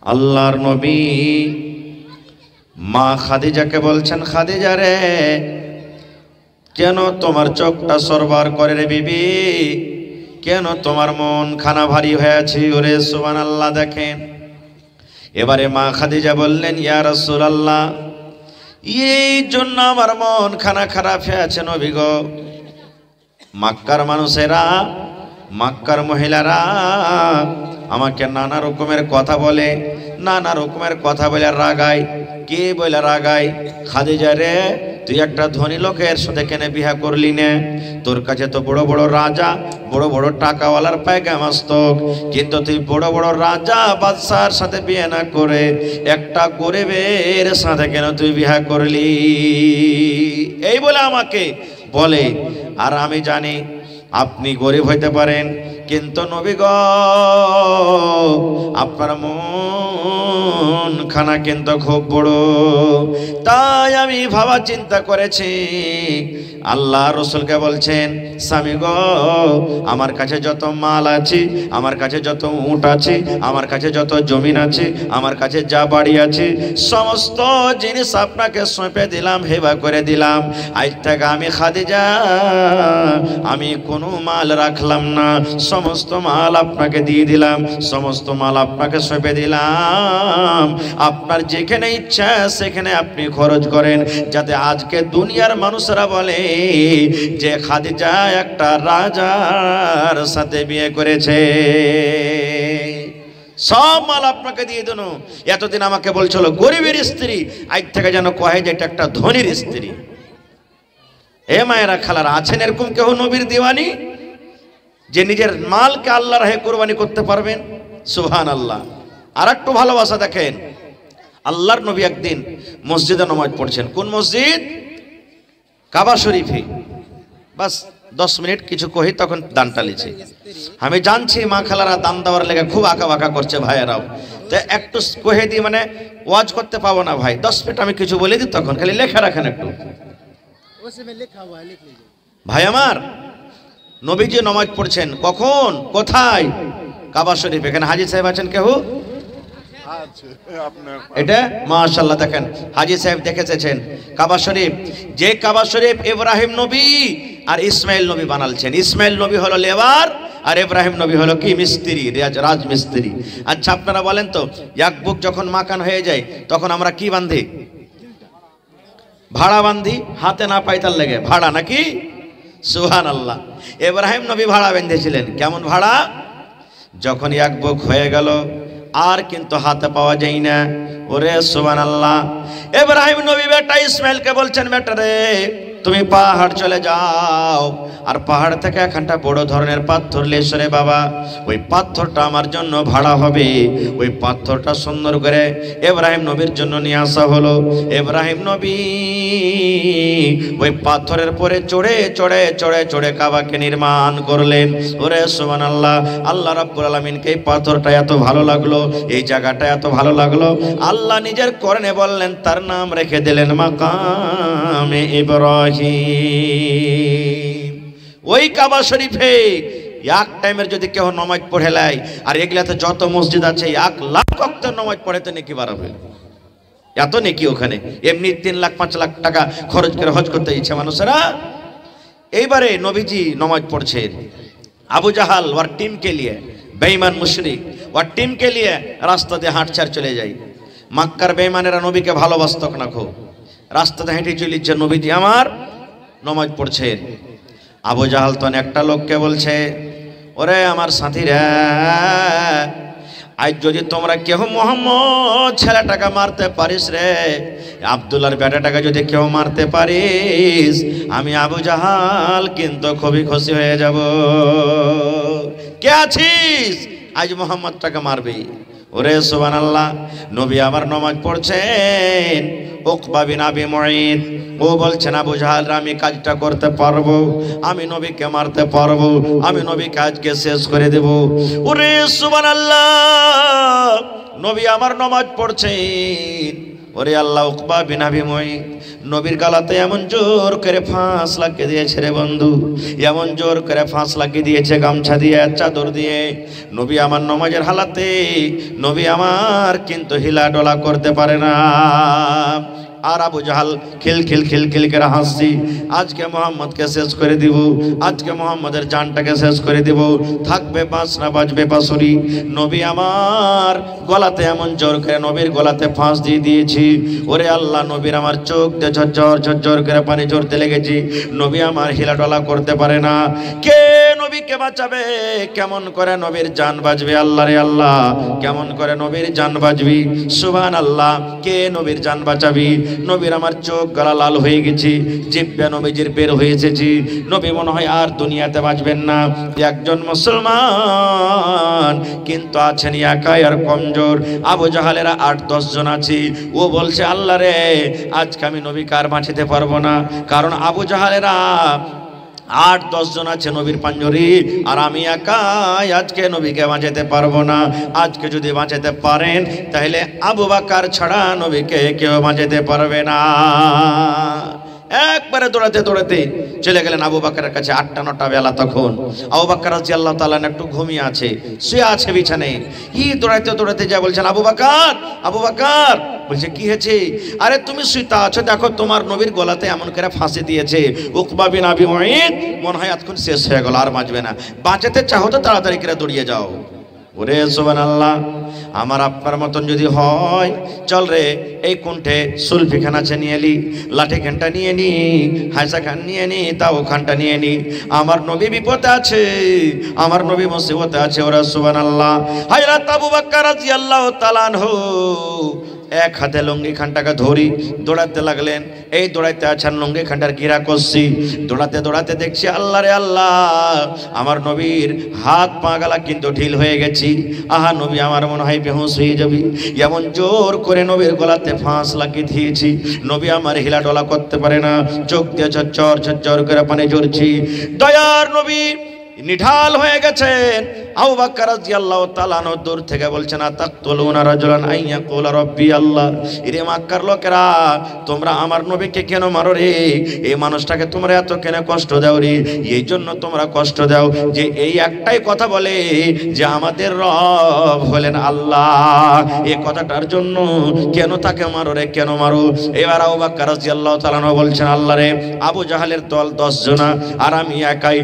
আল্লাহর নবী মা খাদিজাকে বলছেন, খাদিজা রে, কেন তোমার চোখটা সরবার করে রে বিবি? কেন তোমার মন খানা ভারী হয়ে আছে? ওরে সুবহানাল্লাহ। দেখেন, এবারে মা খাদিজা বললেন, ইয়া রাসূলুল্লাহ, এই জন্য আমার মন খানা খারাপ হয়ে আছে নবী গো। মক্কার মানুষেরা, মক্কার মহিলারা আমাকে নানা রকমের কথা বলে, নানা রকমের কথা বলে রাগায়। কে বলে রাগায়? খাদিজা রে, তুই একটা ধনী লোকের সাথে কেন বিয়া করলি না? তোর কাছে তো বড় বড় রাজা, বড় বড় টাকাওয়ালার পায়গা মস্তক, কিন্তু তুই বড় বড় রাজা বাদশার সাথে বিয়ে না করে একটা গরিবের সাথে কেন তুই বিয়া করলি? এই বলে আমাকে বলে। আর আমি জানি আপনি গরিব হইতে পারেন, কিন্তু নবী গো, আপনার মন খানা কিন্তু খুব বড়। তাই আমি ভাবা চিন্তা করেছি, আল্লাহ রসুলকে বলছেন, স্বামী গো, আমার কাছে যত মাল আছে, আমার কাছে যত উট আছে, আমার কাছে যত জমিন আছে, আমার কাছে যা বাড়ি আছে, সমস্ত জিনিস আপনাকে সঁপে দিলাম, হেবা করে দিলাম। আজ থেকে আমি খাদিজা, আমি কোনো মাল রাখলাম না, সমস্ত মাল আপনাকে দিয়ে দিলাম, সমস্ত মাল আপনাকে সঁপে দিলাম। আপনার যেখানে ইচ্ছা সেখানে আপনি খরচ করেন, যাতে আজকে দুনিয়ার মানুষরা বলে যে খাদিজা একটা রাজার সাথে বিয়ে করেছে। সব মাল আপনাকে দিয়ে দেন। এতদিন আমাকে বলছিল গরিবের স্ত্রী, আজ থেকে যেন কহে যে এটা একটা ধনীর স্ত্রী। এ মায়েরা খালারা, আছেন এরকম কেউ নবীর দিওয়ানি যে নিজের মালকে আল্লাহর রাহে কুরবানি করতে পারবেন? সুবহানাল্লাহ। আর একটু ভালোবাসা দেখেন, আল্লাহর নবী একদিন মসজিদে নামাজ পড়ছেন। কোন মসজিদ? কাবা শরীফে। বাস 10 মিনিট কিছু কহি, তখন দান টালিছে। আমি জানছি মা খালারা দান দেওয়ার লেগে খুব আঁকা বাঁকা করছে ভাইয়েরাও, তো একটু কহে দিই, মানে ওয়াজ করতে পাবো না ভাই। 10 মিনিট আমি কিছু বলে দিই, তখন খালি লেখা রাখেন একটু। ভাই আমার, নবীজি নামাজ পড়ছেন কখন, কোথায়? কাবা শরীফ। এখানে হাজী সাহেব আছেন কেউ? এটা মাশাআল্লাহ, দেখেন হাজী সাহেব দেখেছেন কাবা শরীফ। যে কাবা শরীফ ইব্রাহিম নবী আর ইসমাইল নবী বানালছেন। ইসমাইল নবী হলো লেবার, আর ইব্রাহিম নবী হলো কি? মিস্ত্রি, রাজমিস্ত্রি। আচ্ছা আপনারা বলেন তো, এক বুক যখন মাকান হয়ে যায় তখন আমরা কি বাঁধি? ভাড়া বাঁধি, হাতে না পাইতার লেগে ভাড়া, নাকি? সুবহানাল্লাহ। ইব্রাহিম নবী ভাড়া বেঁধেছিলেন। কেমন ভাড়া? যখন এক বুক হয়ে গেল আর কিন্তু হাতে পাওয়া যায় না। ওরে সুবহানাল্লাহ। ইব্রাহিম নবী বেটা ইসমাইলকে বলছেন, বেটা রে, তুমি পাহাড় চলে যাও, আর পাহাড় থেকে এখানটা বড় ধরনের পাথর লেসো রে বাবা, ওই পাথরটা আমার জন্য ভাড়া হবে। ওই পাথরটা সুন্দর করে ইব্রাহিম নবীর জন্য নিয়ে আসা হলো। ইব্রাহিম নবী ওই পাথরের পরে চড়ে চড়ে চড়ে চড়ে কাবাকে নির্মাণ করলেন। ওরে সুবহানাল্লাহ। আল্লাহ রাব্বুল আলামিনকে এই পাথরটা এত ভালো লাগলো, এই জায়গাটা এত ভালো লাগলো, আল্লাহ নিজের কোরআনে বললেন, তার নাম রেখে দিলেন মাকামে ইব্রাহিম। ওই কাবা শরীফে এক টাইমের যদি কেউ নামাজ পড়ে লাই, আর এগুলাতে যত মসজিদ আছে 1 লাখ ওয়াক্ত নামাজ পড়ে, তো নেকি বাড়াবে। এত নেকি ওখানে। এমনি 3 লাখ 5 লাখ টাকা খরচ করে হজ করতে ইচ্ছে মানুষেরা। এইবারে নবীজি নামাজ পড়ছেন, আবু জাহাল ওর টিম কে লিয়ে, বেঈমান মুশরিক ওর টিম কে লিয়ে রাস্তা দিয়ে হাঁটছাড় চলে যায়। মক্কার বেঈমানেরা নবীকে ভালোবাসত না খুব। রাস্তাতে হেঁটে চলিচ্ছে, নবীজি আমার নামাজ পড়ছেন। আবু জাহাল তো একটা লোককে বলছে, ওরে আমার সাথীরা, আজ যদি তোমরা কেউ মোহাম্মদ ছেলেটাকে মারতে পারিস রে, আব্দুল্লাহর বেটাটাকে যদি কেউ মারতে পারিস, আমি আবু জাহাল কিন্তু খুবই খুশি হয়ে যাব। কে আছিস? আজ মোহাম্মদটাকে মারবি। ওরে সুবহানাল্লাহ। নবী আবার নামাজ পড়ছেন। উকবা বিন আবি মুঈত ও বলছেন, আবু জাহাল, আমি কাজটা করতে পারবো, আমি নবীকে মারতে পারবো, আমি নবী কাজকে শেষ করে দেব। ওরে সুবহানাল্লাহ। নবী আমার নামাজ পড়ছেন, ওরে আল্লাহ, উকবা বিন আবি মুঈত নবীর গলাতে এমন জোর করে ফাঁস লাগিয়ে দিয়েছে রে বন্ধু, এমন জোর করে ফাঁস লাগিয়ে দিয়েছে, গামছা দিয়ে চাদর দিয়ে। নবী আমার নামাজের হালাতে নবী আমার কিন্তু হিলা ডলা করতে পারে না। আর আবু জাহাল খিল করে হাসছি, আজকে মোহাম্মদকে শেষ করে দিব, আজকে মোহাম্মদের জানটাকে শেষ করে দিব, থাকবে বাঁশ না বাজবে বাঁশুরি। নবী আমার গলাতে এমন জোর করে নবীর গলাতে ফাঁস দিয়ে দিয়েছি। ওরে আল্লাহ, নবীর আমার চোখ দিয়ে ঝরঝর করে পানি ঝরতে লেগেছি। নবী আমার হিলাডলা করতে পারে না। কে নবীকে বাঁচাবে? কেমন করে নবীর জান বাঁচবে? আল্লাহ রে আল্লাহ, কেমন করে নবীর জান বাঁচবি? সুবহানাল্লাহ, কে নবীর জান বাঁচাবি? নবীর আমার চোখ গলা লাল হয়ে গেছি, জিহ্বা নবীজির বের হয়ে এসেছি। নবী মনে হয় আর দুনিয়াতে বাঁচবেন না। একজন মুসলমান কিন্তু আছেন একাই আর কমজোর। আবু জাহালেরা 8-10 জন আছে। ও বলছে আল্লাহ রে, আজকে আমি নবীকে আর বাঁচাতে পারবো না, কারণ আবু জাহালেরা 8-10 জন আছে নবীর পাঞ্জরি, আর আমি একাই আজকে নবীকে বাঁচাতে পারবো না। আজকে যদি বাঁচাতে পারেন তাহলে আবু বকর ছাড়া নবীকে কেউ বাঁচাতে পারবে না। একবারে দৌড়াতে দৌড়াতে চলে গেলেন আবু বকরের কাছে। 8টা-9টা বেলা তখন। আবু বকর রাদিয়াল্লাহু তাআলা একটু ঘুমিয়ে আছে, শুয়ে আছে বিছানায়। দৌড়াতে দৌড়াতে যা বলছেন, আবু বকর, আবু বকর। বলছে কি হয়েছে? আরে তুমি শুইতে আছো, দেখো তোমার নবীর গলাতে এমন করে ফাঁসি দিয়েছে উকবা বিন আবি মুঈত, মনে হয় এতক্ষণ শেষ হয়ে গেল, আর বাঁচবে না। বাঁচাতে চাও তো তাড়াতাড়ি করে দৌড়িয়ে যাও। ওরে সুবহানাল্লাহ, আমার আপনার মতন যদি হয়, চল রে এই কুণ্ঠে সুলফি খান আছে নিয়ে নি, লাঠি খানটা নিয়ে নি, হাইসা খান নিয়ে নি, তাও খানটা নিয়ে নি। আমার নবী বিপদে আছে, আমার নবী মুসিবতে আছে। ওরা সুবহানাল্লাহ। হযরত আবু বকর রাদিয়াল্লাহু তাআলা আনহু এক হাতে লুঙ্গি খানটাকে ধরি দৌড়াতে লাগলেন। এই দৌড়াইতে আছেন, লুঙ্গি খানটার গিরা করছি। দৌড়াতে দৌড়াতে দেখছি আল্লাহ রে আল্লাহ, আমার নবীর হাত পা গলা কিন্তু ঢিল হয়ে গেছি। আহা, নবী আমার মনে হয় বেহুশ হয়ে যাবি, এমন জোর করে নবীর গলাতে ফাঁস লাগিয়ে দিয়েছি। নবী আমার হিলাডলা করতে পারে না, চোখ দিয়ে ঝরঝর করে পানি ঝরছি। দয়ার নবী নিঢাল হয়ে গেছেন। আবু বকর রাদিয়াল্লাহু তাআলা আনহু দূর থেকে বলছেন, আতাকতুলুনা রাজুলান আইয়াকুলা রাব্বি আল্লাহ। এরে মক্কার লোকেরা, তোমরা আমার নবীকে কেন মারো রে? এই মানুষটাকে তোমরা এত কেন কষ্ট দাও রে? এই জন্য তোমরা কষ্ট দাও যে এই একটাই কথা বলে যে আমাদের রব হলেন আল্লাহ। এই কথাটার জন্য কেন তাকে মারো রে, কেন মারো? এবার আবু বকর রাদিয়াল্লাহু তাআলা আনহু বলছেন, আল্লাহ রে, আবু জাহালের দল 10 জনা, আর আমি একাই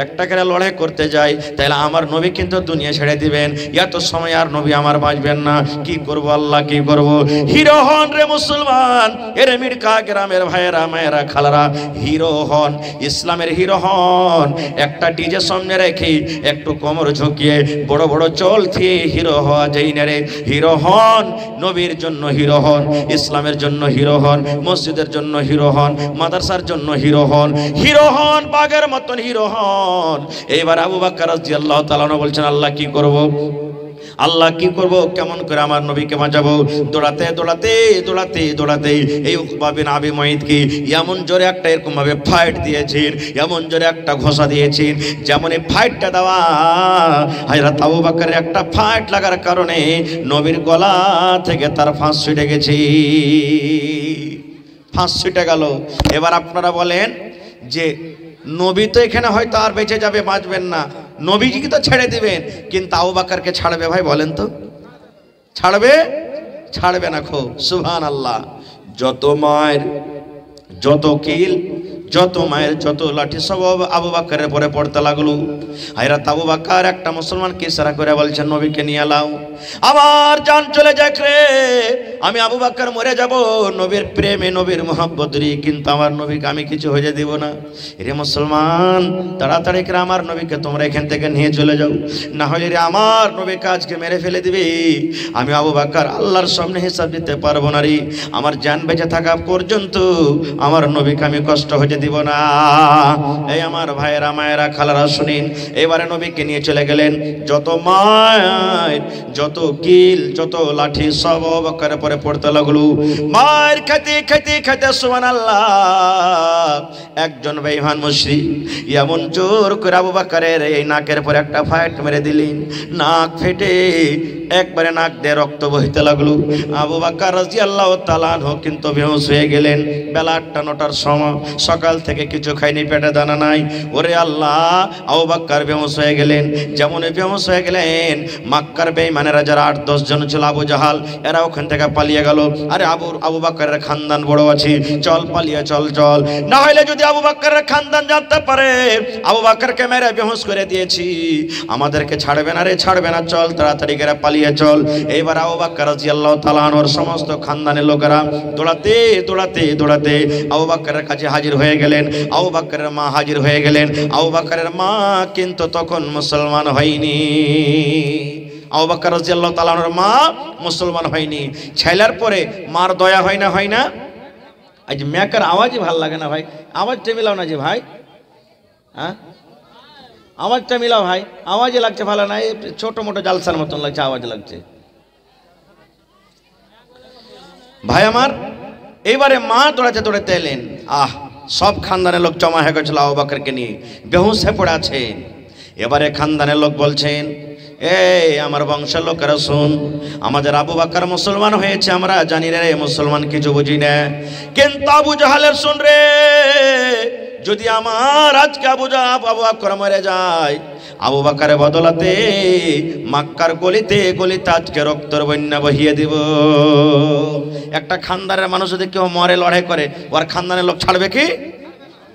একটা করে লড়াই করতে যাই, তাহলে আমার নবী কিন্তু দুনিয়া ছেড়ে দিবেন। এত সময় আর নবী আমার বাঁচবেন না। কি করব আল্লাহ, কি করব? হিরো হন রে মুসলমান, এর মিরকা গ্রামের ভাইয়েরা মায়েরা খালারা, হিরো হন, ইসলামের হিরো হন। একটা ডিজে সামনে রেখে একটু কোমর ঝুঁকিয়ে বড় বড় চল দিয়ে হিরো হওয়া যায় না রে। হিরো হন, নবীর জন্য হিরো হন, ইসলামের জন্য হিরো হন, মসজিদের জন্য হিরো হন, মাদ্রাসার জন্য হিরো হন, হিরো হন, বাঘের মতন হিরো হন। এইবার আবু বকর রাদিয়াল্লাহু তাআলা বলছেন, আল্লাহ কি করব, আল্লাহ কি করব, কেমন করে আমার নবীকে বাঁচাবো? দৌড়াতে দৌড়াতে দৌড়াতে দৌড়াতে এই উকবা বিন আবি মুঈতকে এমন জোরে একটা এরকম ভাবে ফাইট দিয়েছেন, এমন জোরে একটা ঘোষা দিয়েছেন, যেমন এই ফাইটটা দেওয়া হযরত আবু বকরের একটা ফাইট লাগার কারণে নবীর গলা থেকে তার ফাঁস ছুটে গেছে, ফাঁস ছুটে গেল। এবার আপনারা বলেন যে নবী তো এখানে হয়তো আর বেঁচে যাবে, বাঁচবেন না, নবীজিকে তো ছেড়ে দিবেন, কিন্তু আবু বকরকে ছাড়বে ভাই? বলেন তো, ছাড়বে? ছাড়বে না। খো সুবহানাল্লাহ। যত মায়ের, যত কিল, যত মায়ের, যত লাঠি সব আবু বকরের পরে পড়তে লাগলো। হযরত আবু বকর একটা মুসলমানকে ইশারা করে বলছেন, নবীকে নিয়ে লাও, আমার জান চলে যাক রে, আমি আবু বকর মরে যাব নবীর প্রেমে, নবীর মোহাব্বতে, কিন্তু আমার নবীকে আমি কিছু হয়ে দেব না। রে মুসলমান, তাড়াতাড়ি করে আমার নবীকে তোমরা এখান থেকে নিয়ে চলে যাও, না হলে রে আমার নবীকে আজকে মেরে ফেলে দিবে। আমি আবু বকর আল্লাহর সামনে হিসাব দিতে পারবো না রে, আমার জান বেঁচে থাকা পর্যন্ত আমার নবীকে আমি কষ্ট হতে দিব না। এই আমার ভাইয়েরা মায়েরা খালারা শুনিন, এবারে নবীকে নিয়ে চলে গেলেন। যত মায়ের, যত কিল, যত লাঠি সব আবু বকরের পরে পড়তে লাগলো। মায়ের খেতে খেতে খেতে সুবহানাল্লাহ, একজন বেঈমান মুশরিক এমন জোর করে আবু বকরের এই নাকের পরে একটা ফাইট মেরে দিলেন, নাক ফেটে একবারে নাক দিয়ে রক্ত বহিতে লাগলো। আবু বকর রাদিয়াল্লাহু তাআলা আনহু কিন্তু বেহুশ হয়ে গেলেন। বেলা 8টা-9টার সময়, সকাল থেকে কিছু খাইনি, পেটে দানা নাই। ওরে আল্লাহ, আবু বকর বেহুশ হয়ে গেলেন। যেমন বেহুশ হয়ে গেলেন, মক্কার বেঈমানেরা যারা 8-10 জন ছিল, আবু জাহাল, এরা ওখান থেকে পালিয়ে গেল। আরে আবু বকরের খানদান বড় আছে, চল পালিয়ে চল। না হলে যদি আবু বকরের খানদান জানতে পারে আবু বকরকে মেরে বেহুশ করে দিয়েছি, আমাদেরকে ছাড়বে না রে, ছাড়বে না, চল তাড়াতাড়ি করে পালিয়ে চল। এইবার আবু বকর রাদিয়াল্লাহু তাআলা আনহুর সমস্ত খানদানের লোকেরা দৌড়াতে দৌড়াতে দৌড়াতে আবু বকরের কাছে হাজির হয়ে গেলেন। আবু বকরের মা হাজির হয়ে গেলেন। আবু বকরের মা কিন্তু তখন মুসলমান হয়নি। আবু বকর রাদিয়াল্লাহু তাআলা আনহুর মা মুসলমান হয়নি। ছেলের পরে মার দয়া হয় না, হয় না? আজ মেকার আওয়াজই ভাল লাগে না ভাই, আওয়াজটা মিলাও না যে ভাই, হ্যাঁ আওয়াজটা মিলাও ভাই, আওয়াজে লাগছে ভালো না, ছোট মোটো জালসার মতন লাগছে, আওয়াজ লাগছে ভাই আমার। এইবারে মা দৌড়াতে দৌড়াতে এলেন। সব খানদানের লোক জমা হয়ে গেছিল আবু বকরকে নিয়ে, বেহুশ হয়ে পড়ে আছে। এবারে খানদানের লোক বলছেন, এই আমার বংশের লোকেরা শুন, আমাদের আবু বকর মুসলমান হয়েছে, আমরা জানি রে মুসলমান, কিছু বুঝি না। কিন্তু আবু জাহালের শুন রে, যদি আমার আজকে আবু বকর মরে যায়, আবু বকরের বদলাতে মক্কার গলিতে গলিতে আজকে রক্তের বন্যা বহিয়ে দিব। একটা খানদানের মানুষ যদি কেউ মরে, লড়াই করে, ওর খানদানের লোক ছাড়বে কি?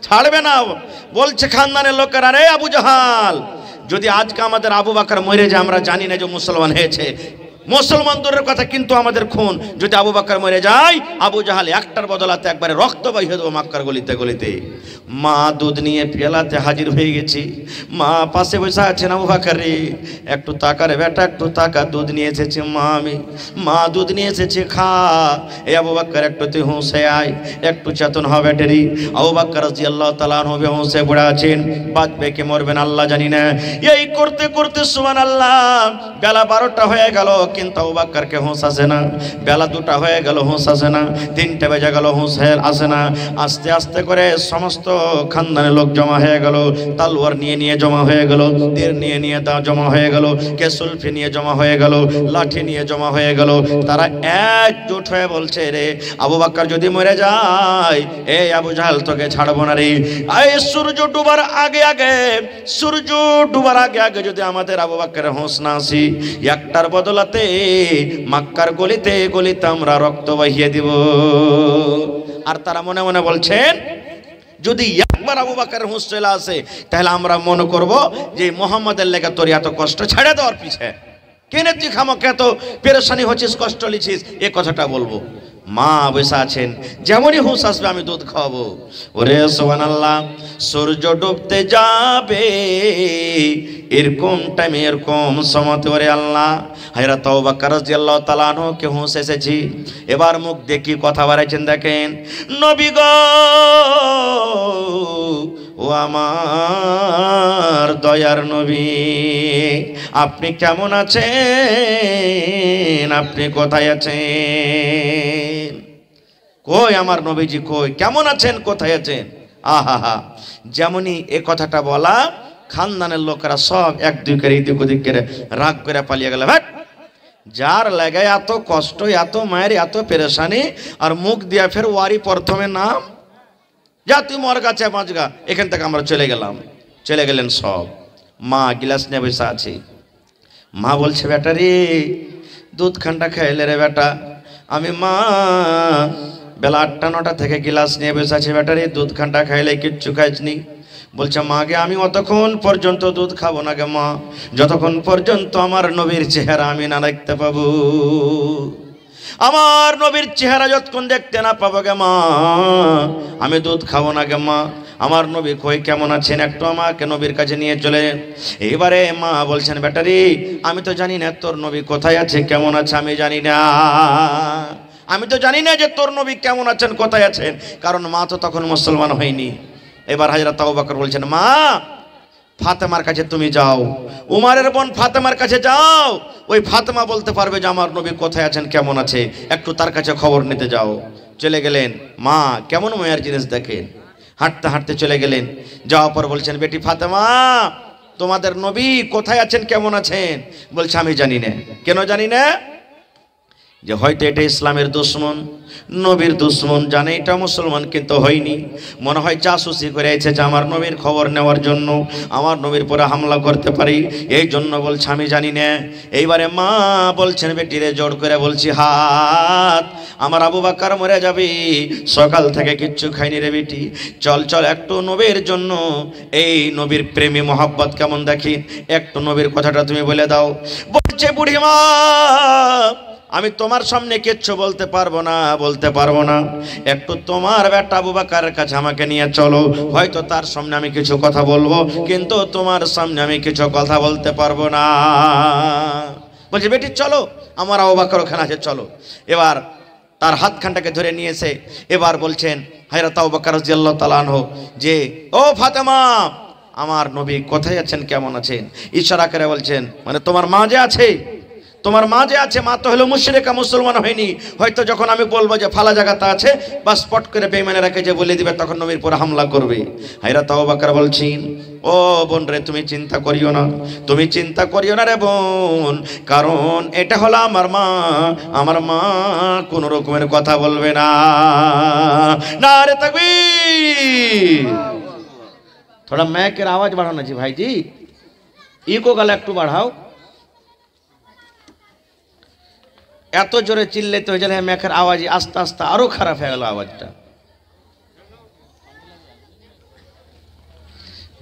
ছাড়বে না। বলছে খানদানের লোকেরা, রে আবু জাহাল, যদি আজকে আমাদের আবু বকর মরে যায়, আমরা জানি না যে মুসলমান হয়েছে, মুসলমান দূরের কথা, কিন্তু আমাদের খুন, যদি আবু বকর মরে যায়, আবু জাহাল একটার বদলাতে একবারে রক্ত বহিয়ে দেবো মক্কার গলিতে গলিতে। মা দুধ নিয়ে পেলাতে হাজির হয়ে গেছি। মা পাশে বসে আছেন। আবু বকর রে, একটু তাকা রে বেটা, একটু তাকা, দুধ নিয়ে এসেছি মা, মা দুধ নিয়ে এসেছি, খা। এই আবু বকর একটু তুই হুঁশে আয়, একটু চেতন হবে বেটারি। আবু বকর রাদিয়াল্লাহু তাআলা আনহু বেহুশে পড়ে আছেন, বাঁচবে কি মরবেন আল্লাহ জানি না। এই করতে করতে সুবহানাল্লাহ, বেলা 12টা হয়ে গেল, কিন্তু আবু বকরকে হুঁশ আসে না। বেলা 2টা হয়ে গেল, হুঁশ আসে না। 3টা বেজে গেল, হুঁশ আসে না। আস্তে আস্তে করে সমস্ত খানদানের লোক জমা হয়ে গেল, তলোয়ার নিয়ে নিয়ে জমা হয়ে গেল, তীর নিয়ে নিয়ে জমা হয়ে গেল, কেসুলফি নিয়ে জমা হয়ে গেল, লাঠি নিয়ে জমা হয়ে গেল। তারা একজোট হয়ে বলছে, রে আবু বকর যদি মরে যায়, এই আবু জাহাল তোকে ছাড়বো না রে। এই সূর্য ডুবার আগে আগে, সূর্য ডুবার আগে আগে যদি আমাদের আবু বকরের হুঁশ না আসি, একটার বদলাতে মক্কার গলিতে গলিতে আমরা রক্ত বহিয়ে দিব। আর তারা মনে মনে বলছেন, যদি একবার আবু বকরের হুঁশ চলে আসে, তাহলে আমরা মনে করব যে মুহাম্মাদের লেগে তোর এত কষ্ট ছেড়ে দেওয়ার পিছে কেনে তুই খামকে এত পেরেশানি হচ্ছিস, কষ্ট লিছিস, এ কথাটা বলবো। মা বসে আছেন, যেমনই হুঁশ আসবে আমি দুধ খাওয়াবো। ওরে সুবহানাল্লাহ, সূর্য ডুবতে যাবে এরকম টাইমে, এরকম সময়তে, ওরে আল্লাহ, হযরত আবু বকর রাদিয়াল্লাহু তাআলা আনহু কে হুঁশ এসেছি। এবার মুখ দেখি কথা বাড়াইছেন, দেখেন, নবী গো, ও আমার দয়ার নবী, আপনি কেমন আছেন? আপনি কোথায় আছেন? কই আমার নবীজি, কই, কেমন আছেন, কোথায় আছেন? আহা, যেমনই এ কথাটা বলা, খানদানের লোকেরা সব এক দুই করে এদিক ওদিক করে রাগ করে পালিয়ে গেল। যার লাগে এত কষ্ট, এত মায়ের, এত পেরেশানি, আর মুখ দিয়া ফের ওয়ারি প্রথমে নাম, যা তুই মর গাছে বাঁচগা, এখান থেকে আমরা চলে গেলাম। চলে গেলেন সব। মা গিলাস নিয়ে বসে আছে। মা বলছে, বেটা রে, দুধ খান্ডা খাইলে রে বেটা। আমি মা বেলা 8টা-9টা থেকে গিলাস নিয়ে বসে আছি, বেটা রে, দুধ খান্ডা খাইলে কিচ্ছু খাইছনি। বলছে, মা গে, আমি অতক্ষণ পর্যন্ত দুধ খাবো না গে মা, যতক্ষণ পর্যন্ত আমার নবীর চেহারা আমি না দেখতে পাবো। আমার নবীর চেহারা যতক্ষণ দেখতে না পাবো গে মা, আমি দুধ খাবো না গে মা। আমার নবী কই, কেমন আছেন, একটু আমাকে নবীর কাছে নিয়ে চলে। এবারে মা বলছেন, বেটারি, আমি তো জানি না তোর নবী কোথায় আছে, কেমন আছে, আমি জানি না। আমি তো জানি না যে তোর নবী কেমন আছেন, কোথায় আছেন, কারণ মা তো তখন মুসলমান হয়নি। এবার হযরত আবু বকর বলছেন, মা, ফাতেমার কাছে তুমি যাও, উমারের বোন ফাতেমার কাছে যাও, ওই ফাতেমা বলতে পারবে যে আমার নবী কোথায় আছেন, কেমন আছে, একটু তার কাছে খবর নিতে যাও। চলে গেলেন। মা কেমন মায়ের জিনিস দেখেন, হাঁটতে হাঁটতে চলে গেলেন। যাওয়ার পর বলছেন, বেটি ফাতেমা, তোমাদের নবী কোথায় আছেন, কেমন আছেন? বলছে আমি জানি না। কেন জানি না? যে হয়তো এটা ইসলামের দুশ্মন, নবীর দুশ্মন, জানে এটা মুসলমান কিন্তু হয়নি, মনে হয় জাসুসি করে আছে যে আমার নবীর খবর নেওয়ার জন্য, আমার নবীর পরে হামলা করতে পারি, এই জন্য বলছে আমি জানি না। এইবারে মা বলছেন বেটিরে জোর করে বলছি হাত, আমার আবু বকর মরে যাবে, সকাল থেকে কিচ্ছু খাইনি রে বেটি, চল চল একটু নবীর জন্য, এই নবীর প্রেমী মোহাব্বত কেমন দেখি, একটু নবীর কথাটা তুমি বলে দাও। বলছে বুড়িমা আমি তোমার সামনে কিচ্ছু বলতে পারবো না, একটু তোমার বেটা আবু বকরের কাছে আমাকে নিয়ে চলো, হয়তো তার সামনে আমি কিছু কথা বলবো, কিন্তু তোমার সামনে আমি কিছু কথা বলতে পারবো না। বলছে বেটি চলো, আমার আবু বকর ওখানে আছে, চলো। এবার তার হাতখানটাকে ধরে নিয়েছে, এবার বলছেন হযরত আবু বকর রাদিয়াল্লাহু তাআলা আনহু যে ও ফাতেমা, আমার নবী কোথায় আছেন, কেমন আছেন? ইশারা করে বলছেন মানে তোমার মা যে আছে, তোমার মা যে আছে, মা তো হলো মুশরিকা, মুসলমান হয়নি, হয়তো যখন আমি বলবো যে ফালা জায়গাতে আছে, বাস স্পট করে বেঈমানেরাকে যে বলে দিবে, তখন নবীর পর হামলা করবে। হযরত আবু বকর বলছেন ও বোন রে, তুমি চিন্তা করিও না, তুমি চিন্তা করিও না রে বোন, কারণ এটা হলো আমার মা, আমার মা কোন রকমের কথা বলবে না। নারে তাকবীর। थोड़ा मैक के आवाज बढ़ाना चाहिए भाई जी, इको गला একটু বাড়াও। এত জোরে চিল্লাতে হয়ে যায় ম্যাকের আওয়াজ আস্তে আস্তে আরো খারাপ হয়ে গেল আওয়াজটা।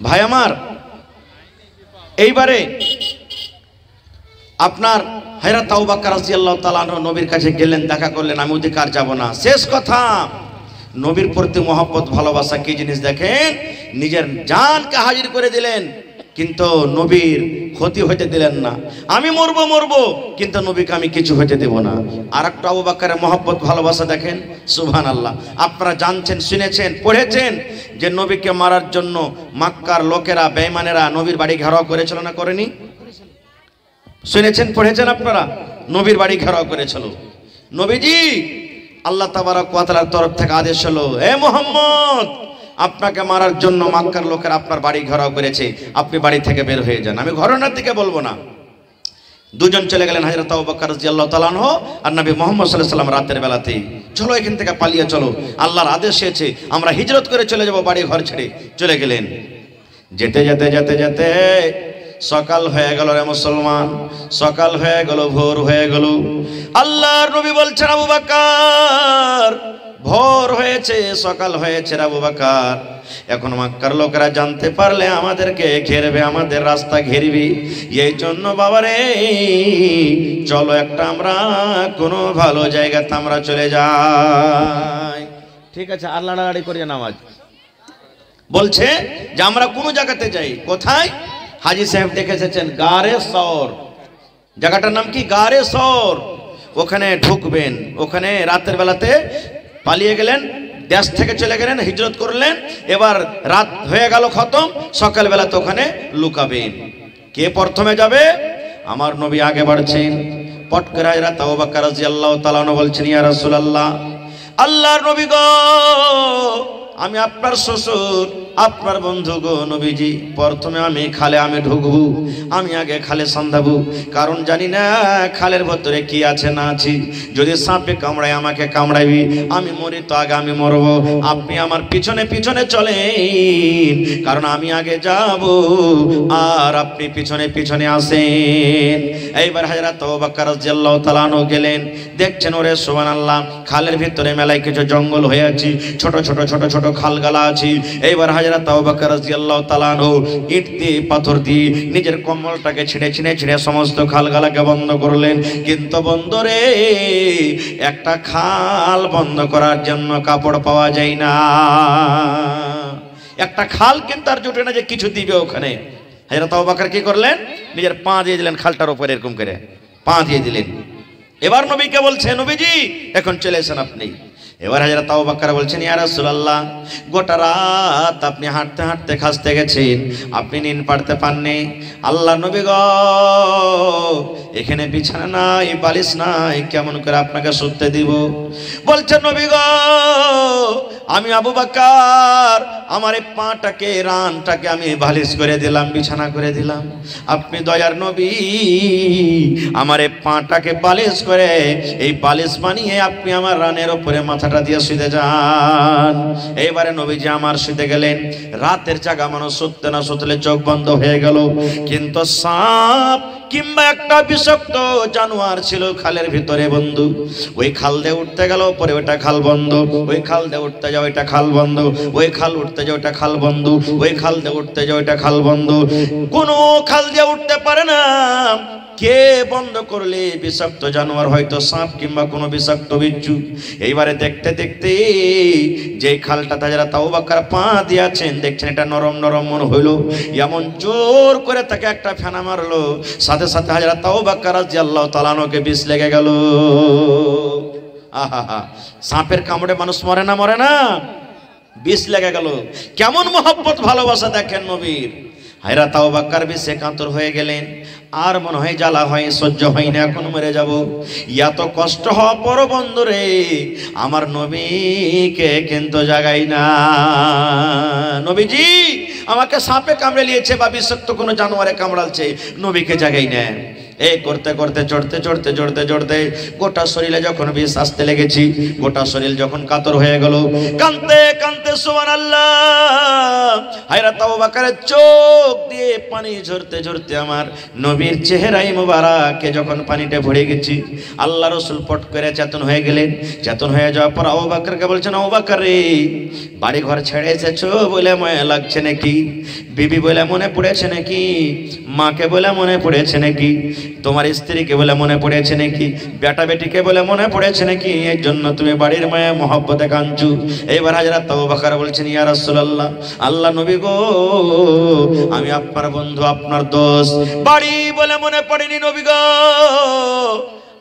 ভাই আমার, এইবারে আপনার হযরত আবু বকর রাদিয়াল্লাহু তাআলা আনহু নবীর কাছে গেলেন, দেখা করলেন, আমি ওদিকে আর যাব না। শেষ কথা, নবীর প্রতি মহব্বত ভালোবাসা কি জিনিস দেখেন, নিজের জানকে হাজির করে দিলেন, কিন্তু নবীর ক্ষতি হতে দিলেন না। আমি মরবো কিন্তু নবীকে আমি কিছু হতে দেব না। আর একটা আবু বকরের মহব্বত ভালোবাসা দেখেন, সুবহানাল্লাহ। আপনারা জানছেন, শুনেছেন, পড়েছেন যে নবীকে মারার জন্য মক্কার লোকেরা, বেঈমানেরা নবীর বাড়ি ঘেরাও করেছিল না করেনি? শুনেছেন, পড়েছেন আপনারা? নবীর বাড়ি ঘেরাও করেছিল। নবীজি আল্লাহ তাবারক ওয়া তাআলার তরফ থেকে আদেশ হলো, হে মুহাম্মদ, আপনাকে মারার জন্য মক্কার লোকেরা আপনার বাড়ি ঘেরাও করেছে, আপনি বাড়ি থেকে বের হয়ে যান। আমি ঘটনার দিকে বলবো না। দুজন চলে গেলেন, হযরত আবু বকর রাদিয়াল্লাহু তাআলা আনহু আর নবী মুহাম্মদ সাল্লাল্লাহু আলাইহি ওয়াসাল্লাম রাতের বেলাতে, চলো এখান থেকে পালিয়ে চলো, আল্লাহর আদেশ এসেছে, আমরা হিজরত করে চলে যাব, বাড়ি ঘর ছেড়ে চলে গেলেন। যেতে যেতে যেতে যেতে সকাল হয়ে গেল রে মুসলমান, সকাল হয়ে গেল, ভোর হয়ে গেল। আল্লাহর নবী বলছেন আবু বকর, ভোর হয়েছে, সকাল হয়েছে আবু বকর, এখন মক্কার লোকেরা জানতে পারলে আমাদেরকে ঘেরবে, আমাদের রাস্তা ঘেরবি, এই জন্য বাবারে চলো একটা আমরা কোনো ভালো জায়গাতে আমরা চলে যাই। ঠিক আছে, আর লাড়ালাড়ি করিয়ে নামাজ বলছে যে আমরা কোনো জায়গাতে যাই। কোথায়? হাজী সাহেব দেখে এসেছেন গারে সওর, জায়গাটার নাম কি? গারে সওর। ওখানে ঢুকবেন, ওখানে রাতের বেলাতে পালিয়ে গেলেন, দেশ থেকে চলে গেলেন, হিজরত করলেন, এবার রাত হয়ে গেল খতম, সকালবেলা তো ওখানে লুকাবেন। কে প্রথমে যাবে? আমার নবী আগে বাড়ছেন। পট করে হযরত আবু বকর রাদিয়াল্লাহু তাআলা আনহু বলছেন, ইয়া রাসূলুল্লাহ, আল্লাহর নবী গো, আমি আপনার শ্বশুর, আপনার বন্ধু গো নবীজি, প্রথমে আমি খালে আমি ঢুকবো, আমি আগে খালে সন্ধাবো, কারণ জানি না খালের ভেতরে কি আছে না আছে, যদি সাপে কামড়ায় আমাকে কামড়াবি, আমি মরি তো আগে আমি মরবো, আপনি আমার পিছনে পিছনে চলেন, কারণ আমি আগে যাব আর আপনি পিছনে পিছনে আসেন। এইবার হযরত আবু বকর রাদিয়াল্লাহু তাআলা আনহু গেলেন, দেখছেন ওরে সুবহানাল্লাহ, খালের ভিতরে মেলায় কিছু জঙ্গল হয়ে আছে, ছোট ছোট ছোট ছোট খালগালা আছে। এইবার হযরত আবু বকর রাদিয়াল্লাহু তাআলা আনহু ইট দিয়ে পাথর দিয়ে নিজের কম্বলটাকে ছিঁড়ে ছিঁড়ে ছিঁড়ে সমস্ত খালগালাকে বন্ধ করলেন। কিন্তু বন্ধরে একটা খাল বন্ধ করার জন্য কাপড় পাওয়া যায় না, একটা খাল কিন্তু আর জুটে না যে কিছু দিবে ওখানে। হযরত আবু বকর কি করলেন? নিজের পা দিয়ে দিলেন খালটার উপরে, এরকম করে পা দিয়ে দিলেন। এবার নবীকে বলছে, নবীজি এখন চলে এসেন আপনি। এবার হযরত আবু বকর বলছেন, ইয়া রাসূলুল্লাহ, গোটা রাত আপনি হাঁটতে হাঁটতে খাসতে গেছেন, আপনি নিন পারতে পাননি। আল্লাহ নবী গো, এখানে বিছানা নাই, বালিশ নাই, কেমন করে আপনাকে শুতে দিব? বলছে নবী গো, আমি আবু বকর আমার এই পাটাকে, রানটাকে আমি বালিশ করে দিলাম, বিছানা করে দিলাম। আপনি দয়ার নবী আমার এই পাটাকে বালিশ করে, এই বালিশ বানিয়ে আপনি আমার রানের উপরে মাথাটা দিয়ে শুতে যান। এইবারে নবীজি আমার শুতে গেলেন। রাতের জায়গা মানুষ শুতে না শুতলে চোখ বন্ধ হয়ে গেল, কিন্তু সাপ কিংবা একটা বিষাক্ত জানোয়ার ছিল খালের ভিতরে বন্ধু। ওই খাল দিয়ে উঠতে গেল, পরে ওইটা খাল বন্ধ, ওই খাল দিয়ে উঠতে যাও ওইটা খাল বন্ধ, ওই খাল উঠতে যাও ওইটা খাল বন্ধ, ওই খাল দিয়ে উঠতে যাও ওইটা খাল বন্ধ, কোনো খাল দিয়ে উঠতে পারে না। কে বন্ধ করলে? বিষাক্ত জানোয়ার, হয়তো সাপ কিংবা কোনো বিষাক্ত বিচ্ছু। এইবারে দেখতে দেখতে যে খালটাতে যারা তাওবা করে পা দিয়েছেন, দেখছেন এটা নরম নরম মনে হইলো, এমন জোর করে তাকে একটা ফেনা মারলো, সাথে সাথে হাজরা তাওবা রাদিয়াল্লাহু তাআলা আনহুকে বিষ লেগে গেল। আহা, সাপের কামড়ে মানুষ মরে না? মরে না? বিষ লেগে গেল। কেমন মহব্বত ভালোবাসা দেখেন নবীর। হায়রা তাওবা কর বিষে কাতর হয়ে গেলেন। আর মনে হয় জ্বালা হয়, সহ্য হয় না, এখন মরে যাব। এত কষ্ট হওয়া পর বন্ধুরে আমার নবীকে কিন্তু জাগাই না। নবীজি আমাকে সাপে কামড়ে নিয়েছে বা বিষাক্ত কোনো জানোয়ারে কামড়ালছে, নবীকে জাগাই না। এই করতে করতে চড়তে চড়তে চড়তে চড়তে গোটা শরীরে যখন বিষ আসতে লেগেছি, গোটা শরীর যখন কাতর হয়ে গেল, কাঁদতে কাঁদতে সুবহানাল্লাহ হায়রা তাওবা করে চোখ দিয়ে পানি ঝরতে ঝরতে আমার নবীর চেহারায় মুবারকে যখন পানিতে ভরে গেছি, আল্লাহ রাসূল পট করে চেতন হয়ে গেলেন। চেতন হয়ে যাওয়ার পর আবু বকরকে বলছেন, আবু বকর রে, বাড়ি ঘর ছেড়ে এসেছো বলে মনে লাগছে নাকি? বিবি বলে মনে পড়েছে নাকি? মাকে বলে মনে পড়েছে নাকি? তোমার স্ত্রীকে বলে মনে পড়েছে নাকি? বেটা বেটিকে বলে মনে পড়েছে নাকি? এর জন্য তুমি বাড়ির মায়া মহব্বতে কাঁদছো। এইবার হযরত আবু বকর বলছেন, ইয়া রাসূলুল্লাহ, আল্লাহ নবী গো, আমি আপনার বন্ধু, আপনার দোস্ত, বাড়ি বলে মনে পড়েনি নবী গো।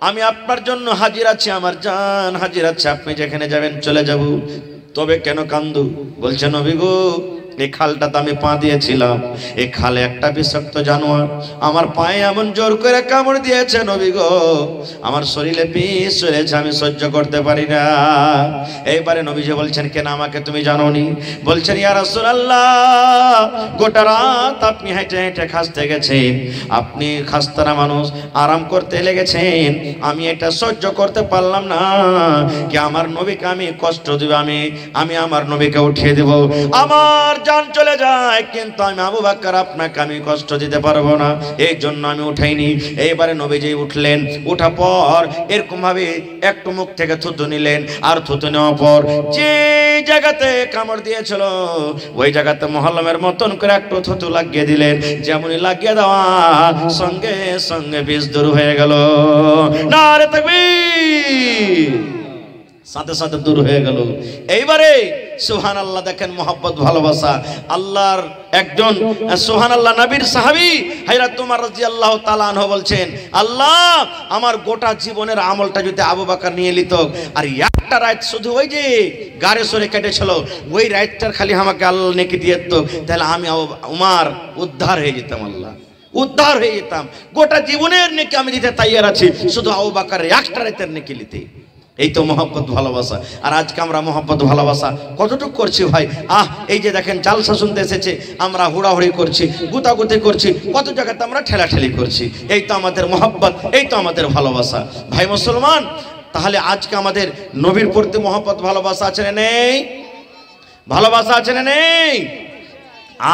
আমি আপনার জন্য হাজির আছি, আমার জান হাজির আছে, আপনি যেখানে যাবেন চলে যাব। তবে কেন কান্দু? বলছে নবী গো, এই খালটাতে আমি পা দিয়েছিলাম, এই খালে একটা বিষাক্ত জানোয়ার আমার পায়ে এমন জোর করে কামড় দিয়েছে নবী গো, আমার শরীরে বিষ চলেছে, আমি সহ্য করতে পারি না। এইবারে নবীজি বলছেন, কেন আমাকে তুমি জানোনি? বলছেন, ইয়া রাসূলুল্লাহ, গোটা রাত আপনি হেঁটে হেঁটে খাসতে গেছেন, আপনি খাস্তারা মানুষ, আরাম করতে লেগেছেন, আমি এটা সহ্য করতে পারলাম না কি আমার নবীকে আমি কষ্ট দিব, আমি আমার নবীকে উঠিয়ে দেব, আমার জান চলে যায়, কিন্তু আমি আবু বকর আপনাকে আমি কষ্ট দিতে পারবো না, এই জন্য আমি উঠাইনি। এইবারে নবীজি উঠলেন, উঠা পর এরকম ভাবে একটু মুখ থেকে থুতু নিলেন, আর থুতু নেওয়ার পর যে জায়গাতে কামড় দিয়েছিল ওই জায়গাতে মহল্লামের মতন করে একটু থুতু লাগিয়ে দিলেন। যেমনই লাগিয়ে দেওয়া সঙ্গে সঙ্গে বিষ দূর হয়ে গেল। নারে তাকবীর, সাথে সাথে দূর হয়ে গেল। এইবারে সুবহানাল্লাহ, দেখেন মোহাব্বত ভালোবাসা। আল্লাহর একজন সুবহানাল্লাহ নবীর সাহাবী হযরত ওমর রাদিয়াল্লাহু তাআলা আনহু বলছেন, আল্লাহ আমার গোটা জীবনের আমলটা যদি আবু বকর নিয়ে নিত, আর একটা রাত শুধু ওই যে গাড়ে সরে কেটেছিল, ওই রাতটার খালি আমাকে আল্লাহ নেকি দিয়ে দিত, তাহলে আমি ওমর উদ্ধার হয়ে যেতাম, আল্লাহ উদ্ধার হয়ে যেতাম। গোটা জীবনের নেকি আমি দিতে তৈয়ার আছি, শুধু আবু বকরের একটা রাতের নেকি নিতে। এই তো মহব্বত ভালোবাসা। আর আজকে আমরা মহব্বত ভালোবাসা কতটুকু করছি ভাই? এই যে দেখেন জালসা শুনতে এসেছে, আমরা হুড়াহুড়ি করছি, গুতাগুতি করছি, কত জায়গাতে আমরা ঠেলাঠেলি করছি। এই তো আমাদের মহব্বত, এই তো আমাদের ভালোবাসা। ভাই মুসলমান, তাহলে আজকে আমাদের নবীর প্রতি মহব্বত ভালোবাসা আছে না নেই? ভালোবাসা আছে না নেই?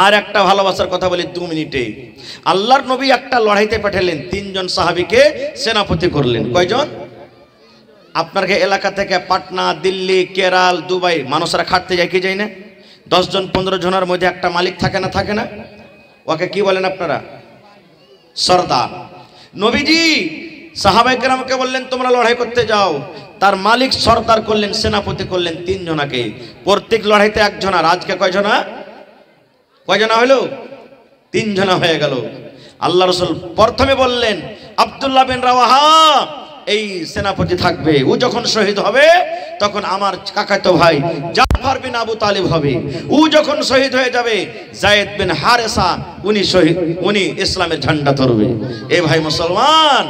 আর একটা ভালোবাসার কথা বলি 2 মিনিটে। আল্লাহর নবী একটা লড়াইতে পাঠালেন, 3 জন সাহাবীকে সেনাপতি করলেন। কয়জন? আপনার এলাকা থেকে পাটনা, দিল্লি, কেরাল, দুবাই মানুষরা খাটতে যায় কি যায় না? 10 জন 15 জনের মধ্যে একটা মালিক থাকে না? থাকে না? ওকে কি বলেন আপনারা? সরদার। নবীজি সাহাবায়ে কেরামকে বললেন, তোমরা লড়াই করতে যাও। তার মালিক সরদার করলেন, সেনাপতি করলেন 3 জনাকে। প্রত্যেক লড়াইতে 1 জন। আর আজকে কয়জনা? কয়জনা হলো? 3 জনা হয়ে গেল। আল্লাহ রাসূল প্রথমে বললেন, আব্দুল্লাহ বিন রাওয়াহা এই সেনাপতি থাকবে, ও যখন শহীদ হবে তখন আমার কাকাতো ভাই জাফর বিন আবু তালিব হবে, ও যখন শহীদ হয়ে যাবে যায়েদ বিন হারেসা উনি ইসলামের ঝান্ডা ধরবে। এ ভাই মুসলমান,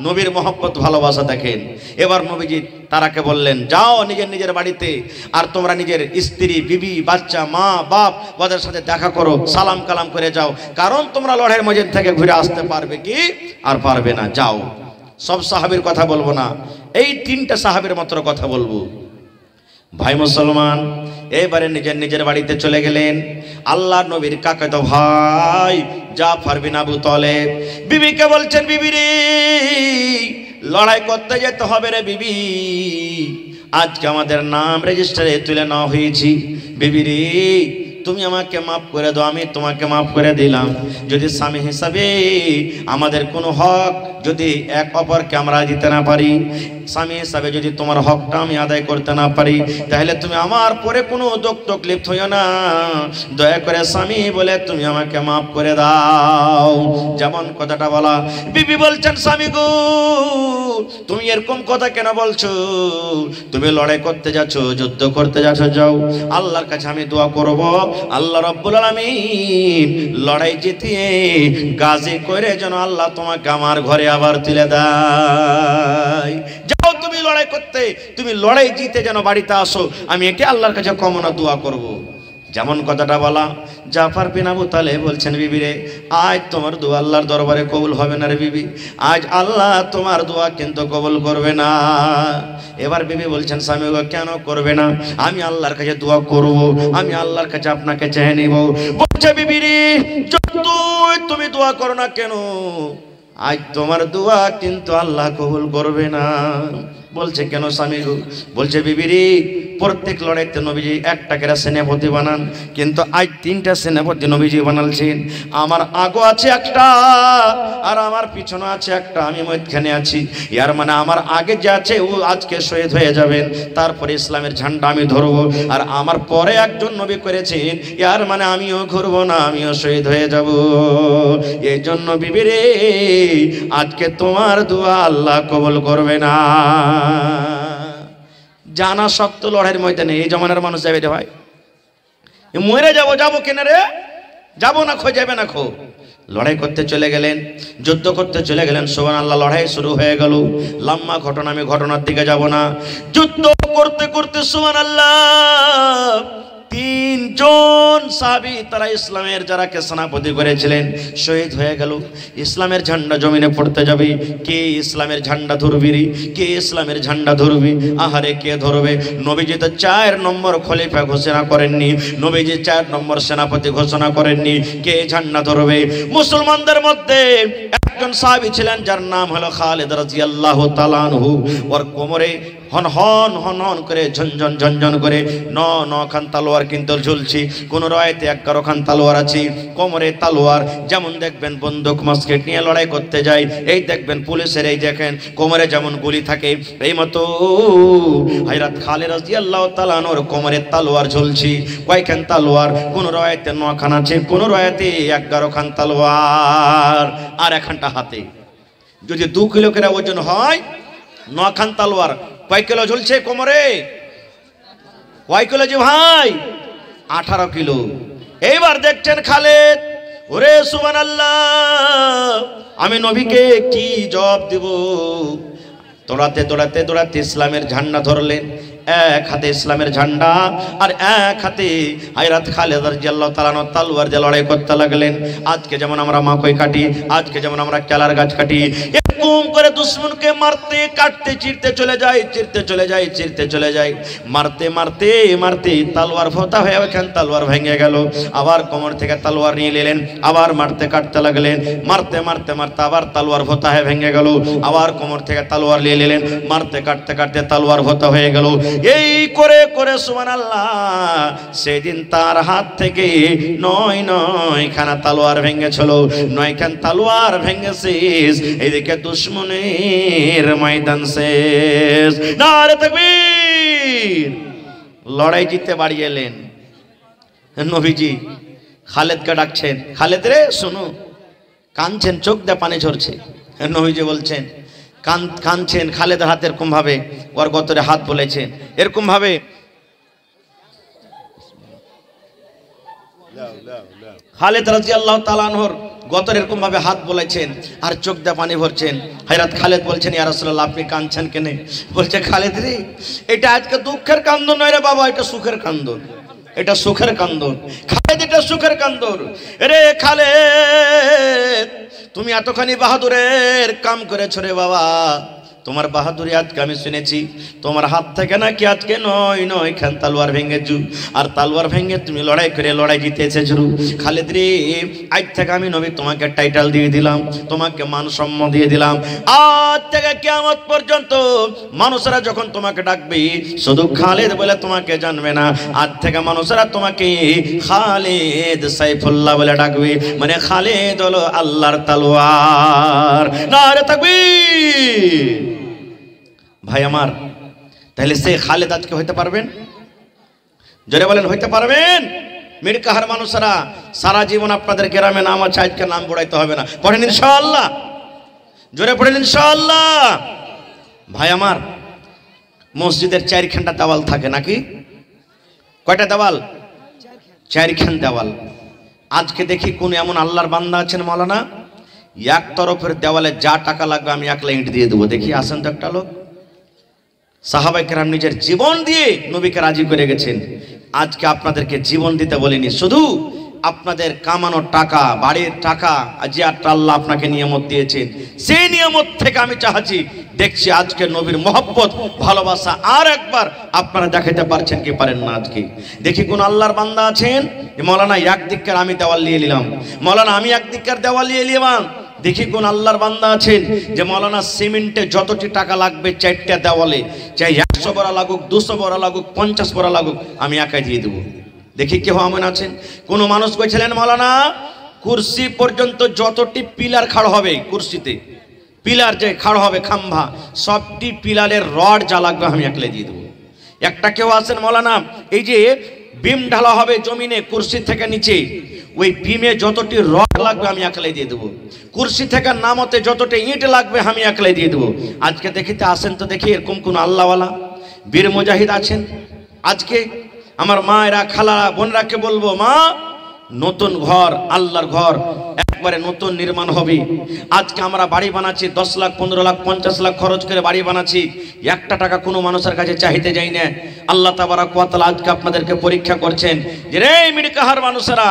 নবীর মহব্বত ভালোবাসা দেখেন। এবার নবীজি তারাকে বললেন, যাও নিজের নিজের বাড়িতে, আর তোমরা নিজের স্ত্রী, বিবি, বাচ্চা, মা, বাপ ওদের সাথে দেখা করো, সালাম কালাম করে যাও, কারণ তোমরা লড়াইয়ের ময়দান থেকে ঘুরে আসতে পারবে কি? আর পারবে না, যাও। সব সাহাবীর কথা বলবো না, এই 3টা সাহাবীর মাত্র কথা বলবো। ভাই মুসলমান, এবারে নিজের নিজের বাড়িতে চলে গেলেন। আল্লাহর নবীর কাকাতো ভাই জাফর বিন আবু তালেব বিবিকে বলছেন, বিবি রে, লড়াই করতে যেতে হবে রে বিবি, আজকে আমাদের নাম রেজিস্টারে তুলে নেওয়া হয়েছি। বিবি রে, তুমি আমাকে মাফ করে দাও, আমি তোমাকে মাফ করে দিলাম। যদি স্বামী হিসাবে আমাদের কোনো হক যদি এক অপরকে আমরা দিতে না পারি, স্বামী হিসাবে যদি তোমার হকটা আমি আদায় করতে না পারি, তাহলে তুমি আমার পরে কোনো দুঃখ তকলিফ হইও না, দয়া করে স্বামী বলে তুমি আমাকে মাফ করে দাও। যেমন কথাটা বলা। বিবি বলছেন, স্বামী গো, তুমি এরকম কথা কেন বলছো? তুমি লড়াই করতে যাচ্ছ, যুদ্ধ করতে যাচ্ছ, যাও, আল্লাহর কাছে আমি দোয়া করব, আল্লাহ রাব্বুল আলামিন লড়াই জিতিয়ে গাজী করে যেন আল্লাহ তোমাকে আমার ঘরে আবার তুলে দেয়। যাও তুমি লড়াই করতে, তুমি লড়াই জিতে যেন বাড়িতে আসো, আমি একে আল্লাহর কাছে কামনা দোয়া করব। যেমন কথাটা বলা। জাফর বিন আবু তালেব বলছেন, বিবি রে, আজ তোমার দোয়া আল্লাহর দরবারে কবুল হবে না রে বিবি, আজ আল্লাহ তোমার দোয়া কিন্তু কবুল করবে না। এবার বিবি বলছেন, স্বামী গো, কেন করবে না? আমি আল্লাহর কাছে দোয়া করব, আমি আল্লাহর কাছে আপনাকে চেয়ে নিব। বলছে, বিবি রে, যতই তুমি দোয়া করো না কেন, আজ তোমার দোয়া কিন্তু আল্লাহ কবুল করবে না। বলছে, কেন স্বামী গো? বলছে, বিবি রে, প্রত্যেক লড়াইতে নবীজি একটা করে সেনাপতি বানান, কিন্তু আজ 3টা সেনাপতি নবীজি বানালছেন। আমার আগো আছে একটা, আর আমার পিছনে আছে একটা, আমি মধ্যখানে আছি। ইয়ার মানে আমার আগে যে আছে ও আজকে শহীদ হয়ে যাবেন, তারপরে ইসলামের ঝান্ডা আমি ধরবো, আর আমার পরে একজন নবী করেছেন, ইয়ার মানে আমিও ঘুরবো না, আমিও শহীদ হয়ে যাব। এই জন্য বিবি রে, আজকে তোমার দোয়া আল্লাহ কবুল করবে না। জানা শক্ত লড়াইয়ের ময়দানে এই জমানার মানুষ যাবে রে ভাই, মরে যাবো কেন রে? যাবো না, খো যাবে না, খো। লড়াই করতে চলে গেলেন, যুদ্ধ করতে চলে গেলেন। সুবহানাল্লাহ, লড়াই শুরু হয়ে গেল। লম্বা ঘটনা, আমি ঘটনার দিকে যাব না। যুদ্ধ করতে করতে সুবহানাল্লাহ 3 জন সাহাবী, তারা ইসলামের যারাকে সেনাপতি করেছিলেন, শহীদ হয়ে গেল। ইসলামের ঝান্ডা জমিনে পড়তে যাবে। কে ইসলামের ঝান্ডা ধরবি রে? কে ইসলামের ঝান্ডা ধরবি? আহারে, কে ধরবে? নবীজি তো 4 নম্বর খলিফা ঘোষণা করেননি, নবীজি 4 নম্বর সেনাপতি ঘোষণা করেননি। কে ঝান্ডা ধরবে? মুসলমানদের মধ্যে একজন সাহাবী ছিলেন, যার নাম হলো খালিদ রাদিয়াল্লাহু তাআলা আনহু। ওর কোমরে হন হন হন হন করে, ঝনঝন ঝনঝন করে 9 খান তালোয়ার কিন্তু ঝুলছি। কোন রায়তে 11 খান তালোয়ার আছে। কোমরে তালোয়ার, যেমন দেখবেন বন্দুক মাস্কেট নিয়ে লড়াই করতে যায়, এই দেখবেন পুলিশের, এই দেখেন কোমরে যেমন গুলি থাকে, এই মতো হযরত খালিদ রাদিয়াল্লাহু তাআলা আনহুর কোমরে তালোয়ার ঝুলছি। কয়খান তালোয়ার? কোন রায়তে 9 খান আছে, কোন রায়তে 11 খান তালোয়ার, আর একখানটা হাতে। যদি 2 কিলো করে ওজন হয়, 9 খান তালোয়ার কয় কিলো ঝুলছে কোমরে? কয় কিলো যে ভাই? 18 কিলো। এইবার দেখছেন খালিদ, ওরে সুবহানাল্লাহ, আমি নবীকে কি জবাব দিব? দৌড়াতে দৌড়াতে দৌড়াতে ইসলামের ঝান্ডা ধরলেন। এক হাতে ইসলামের ঝান্ডা, আর এক হাতে হযরত খালিদ রাদিয়াল্লাহু তাআলা আনহু তলোয়ার দিয়ে লড়াই করতে লাগলেন। আজকে যেমন আমরা মাকই কাটি, আজকে যেমন আমরা কেলার গাছ কাটি, এরকম করে দুশমনকে মারতে, কাটতে, চিরতে চলে যায়, চিরতে চলে যায়, চিরতে চলে যায়, মারতে মারতে মারতে তলোয়ার ভোতা হয়ে ওখান তলোয়ার ভেঙে গেল। আবার কোমর থেকে তলোয়ার নিয়ে নিলেন, আবার মারতে কাটতে লাগলেন, মারতে মারতে মারতে আবার তলোয়ার ভোতা হয়ে ভেঙে গেল। আবার কোমর থেকে তলোয়ার নিয়ে নিলেন, মারতে কাটতে কাটতে তলোয়ার ভোতা হয়ে গেল। এই করে করে সুবহানাল্লাহ, সেদিন তার হাত থেকে 9 খানা তলোয়ার ভেঙেছিল। 9 খান তলোয়ার ভেঙেছে, এদিকে দুশমনের ময়দান শেষ। নারে তাকবীর! লড়াই জিতে বাড়ি এলেন। নবীজি খালিদকে ডাকছেন, খালিদ রে শোনো। কাঁদছেন, চোখ দিয়ে পানি ঝরছে। নবীজি বলছেন, কাঁদছেন, খালেদের হাতে এরকম ভাবে ওর গতরে হাত বলেছেন, এরকম ভাবে খালেদ রাদিয়াল্লাহু তাআলা আনহুর গতরে এরকম ভাবে হাত বলেছেন আর চোখ দিয়ে পানি ভরছেন। হযরত খালেদ বলছেন, ইয়া রাসূলুল্লাহ আপনি কাঁদছেন কেন? বলছে, খালেদ রে, এটা আজকে দুঃখের কান্দন নয় রে বাবা, এটা সুখের কান্দন, এটা সুখের কান্দন। খালেদ, এটা সুখের কান্দন রে খালেদ, তুমি এতখানি বাহাদুরের কাম করেছো রে বাবা, তোমার বাহাদুরি আজকে আমি শুনেছি, তোমার হাত থেকে নাকি আজকে নয় খান তলোয়ার ভেঙেছু, আর তলোয়ার ভেঙে তুমি লড়াই করে লড়াই জিতে এসেছো। খালেদ রে, আজ থেকে আমি নবী তোমাকে টাইটেল দিয়ে দিলাম, তোমাকে মান সম্মান দিয়ে দিলাম, আজ থেকে কিয়ামত পর্যন্ত মানুষেরা যখন তোমাকে ডাকবে শুধু খালেদ বলে তোমাকে জানবে না, আজ থেকে মানুষেরা তোমাকে খালেদ সাইফুল্লাহ বলে ডাকবে, মানে খালেদ হলো আল্লাহর তলোয়ার। নারে তাকবীর। ভাই আমার, তাহলে সে খালেদ আজকে হইতে পারবেন? জোরে বলেন, হইতে পারবেন? মিরকাহার মানুষেরা সারা জীবন আপনাদের গ্রামে নাম আছে, আজকে নাম বড়াইতে হবে না, পড়েন ইনশাআল্লাহ, জোরে পড়েন ইনশাআল্লাহ। ভাই আমার, মসজিদের 4খানটা দেওয়াল থাকে নাকি? কয়টা দেওয়াল? 4খান দেওয়াল। আজকে দেখি কোন এমন আল্লাহর বান্দা আছেন মাওলানা, এক তরফের দেওয়ালে যা টাকা লাগবে আমি একলা ইট দিয়ে দেবো, দেখি আসেন তো একটা লোক। সাহাবায়ে কেরাম নিজের জীবন দিয়ে নবীকে রাজি করে গেছেন। আজকে আপনাদেরকে জীবন দিতে বলিনি, শুধু আপনাদের কামানো টাকা, বাড়ির টাকা, যে আল্লাহ আপনাকে নিয়ামত দিয়েছেন, সেই নিয়ামত থেকে আমি চাচ্ছি, দেখছি আজকে নবীর মহব্বত ভালোবাসা আর একবার আপনারা দেখাতে পারছেন কি পারেন না। আজকে দেখি কোন আল্লাহর বান্দা আছেন, মৌলানা একদিককার আমি দেওয়াল নিয়ে নিলাম, মৌলানা আমি একদিককার দেওয়াল নিয়ে নিলাম। দেখি কোন আল্লাহর বান্দা আছেন যে মৌলানা সিমেন্টে যতটি টাকা লাগবে 4টা দেওয়ালে, চাই 100 বড়া লাগুক, 200 বড়া লাগুক, 50 বড়া লাগুক, আমি একাই দিয়ে দেবো। দেখি কেউ এমন আছেন? কোন মানুষ কইছিলেন মৌলানা কুরসি পর্যন্ত যতটি পিলার খাড় হবে, কুরসিতে পিলার যে খাড় হবে খাম্ভা, সবটি পিলারের রড যা লাগবে আমি একলাই দিয়ে দেবো। একটা কেউ আছেন মৌলানা, এই যে বিম ঢালা হবে জমিনে কুরসি থেকে নিচে, ওই বিমে যতটি রড লাগবে আমি একলাই দিয়ে দেবো, কুরসি থেকে নামতে যতটি ইট লাগবে আমি একলাই দিয়ে দেবো। আজকে দেখিতে আসেন তো দেখি এরকম কোন আল্লাহওয়ালা বীর মুজাহিদ আছেন? আজকে আমার মায়েরা, খালারা, বোনরাকে বলবো, মা নতুন ঘর, আল্লাহর ঘর একবারে নতুন নির্মাণ হবে। আজকে আমরা বাড়ি বানাচ্ছি 10 লাখ, 15 লাখ, 50 লাখ খরচ করে বাড়ি বানাচ্ছি, একটা টাকা কোনো মানুষের কাছে চাইতে যাই না। আল্লাহ তাবারাক ওয়া তাআলা আজকে আপনাদেরকে পরীক্ষা করছেন যে রে মিরকাহার মানুষেরা,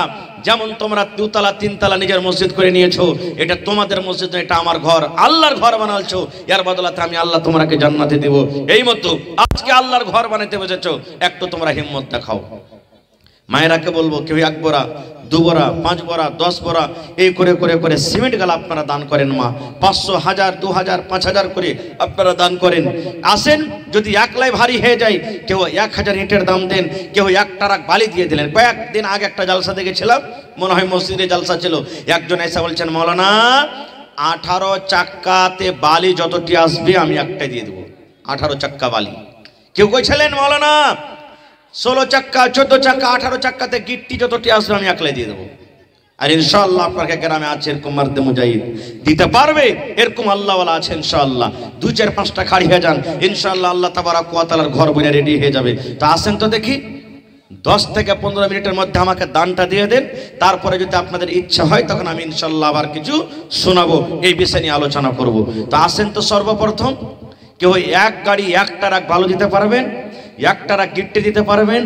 যেমন তোমরা 2 তলা 3 তলা নিজের মসজিদ করে নিয়েছো, এটা তোমাদের মসজিদ না, এটা আমার ঘর, আল্লাহর ঘর বানালছো, এর বদলাতে আমি আল্লাহ তোমাকে জান্নাতে দেব। এই মতো আজকে আল্লাহর ঘর বানাইতে বসেছো, একটু তোমরা হিম্মত দেখাও। মায়েরাকে বলবো, কেউ 1 বড়া, 2 বড়া, 5 বড়া, 10 বড়া এই করে করে করে সিমেন্ট গালা আপনারা দান করেন। মা 500, 1000, 2000, 5000 করে আপনারা দান করেন। আসেন, যদি একলাই ভারী হয়ে যায়, কেউ 1000 ইটের দাম দেন, কেউ 1 ট্রাক বালি দিয়ে দিলেন। কয়েকদিন আগে একটা জালসা দেখেছিলাম, মনে হয় মসজিদে জালসা ছিল, একজন এসে বলছেন মৌলানা 18 চাক্কাতে বালি যতটি আসবে আমি একটা দিয়ে দেবো, 18 চাক্কা বালি। কেউ কইছিলেন মৌলানা 16 চাক্কা, 14 চাক্কা, 18 চাক্কাতে গিট্টি যতটি আসবে আমি একলাই দিয়ে দেবো। আর ইনশাআল্লাহ আপনার গ্রামে আছে এরকম মারদে মুজাহিদ, দিতে পারবে এরকম আল্লাহওয়ালা আছে ইনশাআল্লাহ। 2, 4, 5টা খাড়ি হয়ে যান, ইনশাআল্লাহ আল্লাহ তাবারাক ওয়া তাআলার ঘর বনে রেডি হয়ে যাবে। তো আসেন তো দেখি, 10 থেকে 15 মিনিটের মধ্যে আমাকে দানটা দিয়ে দেন, তারপরে যদি আপনাদের ইচ্ছা হয় তখন আমি ইনশাআল্লাহ আবার কিছু শোনাবো, এই বিষয় নিয়ে আলোচনা করব। তো আসেন তো সর্বপ্রথম, কেউ 1 গাড়ি 1 ট্রাক বালু দিতে পারবেন, 1 ট্রাক গিট্টি দিতে পারবেন?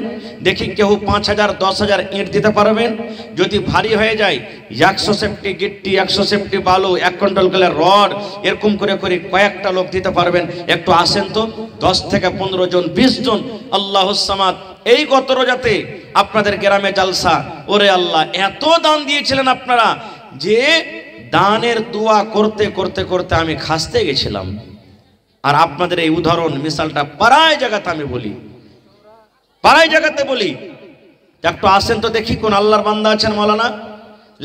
দেখি কেউ 5000, 10000 ইট দিতে পারবেন? যদি ভারী হয়ে যায় 100 সেফটি গিট্টি, 100 সেফটি বালু, 1 কুইন্টাল করে রড, এরকম করে করে কয়েকটা লোক দিতে পারবেন? একটু আসেন তো, 10 থেকে 15 জন, 20 জন। আল্লাহুস সামাদ। এই গত রোজাতে আপনাদের গ্রামে জালসা, ওরে আল্লাহ এত দান দিয়েছিলেন আপনারা যে দানের দোয়া করতে করতে করতে আমি খাসতে গেছিলাম। আর আপনাদের এই উদাহরণ মিসালটা পাড়ায় জায়গাতে আমি বলি, পাড়ায় জায়গাতে বলি। একটু আসেন তো দেখি কোন আল্লাহর বান্দা আছেন মৌলানা,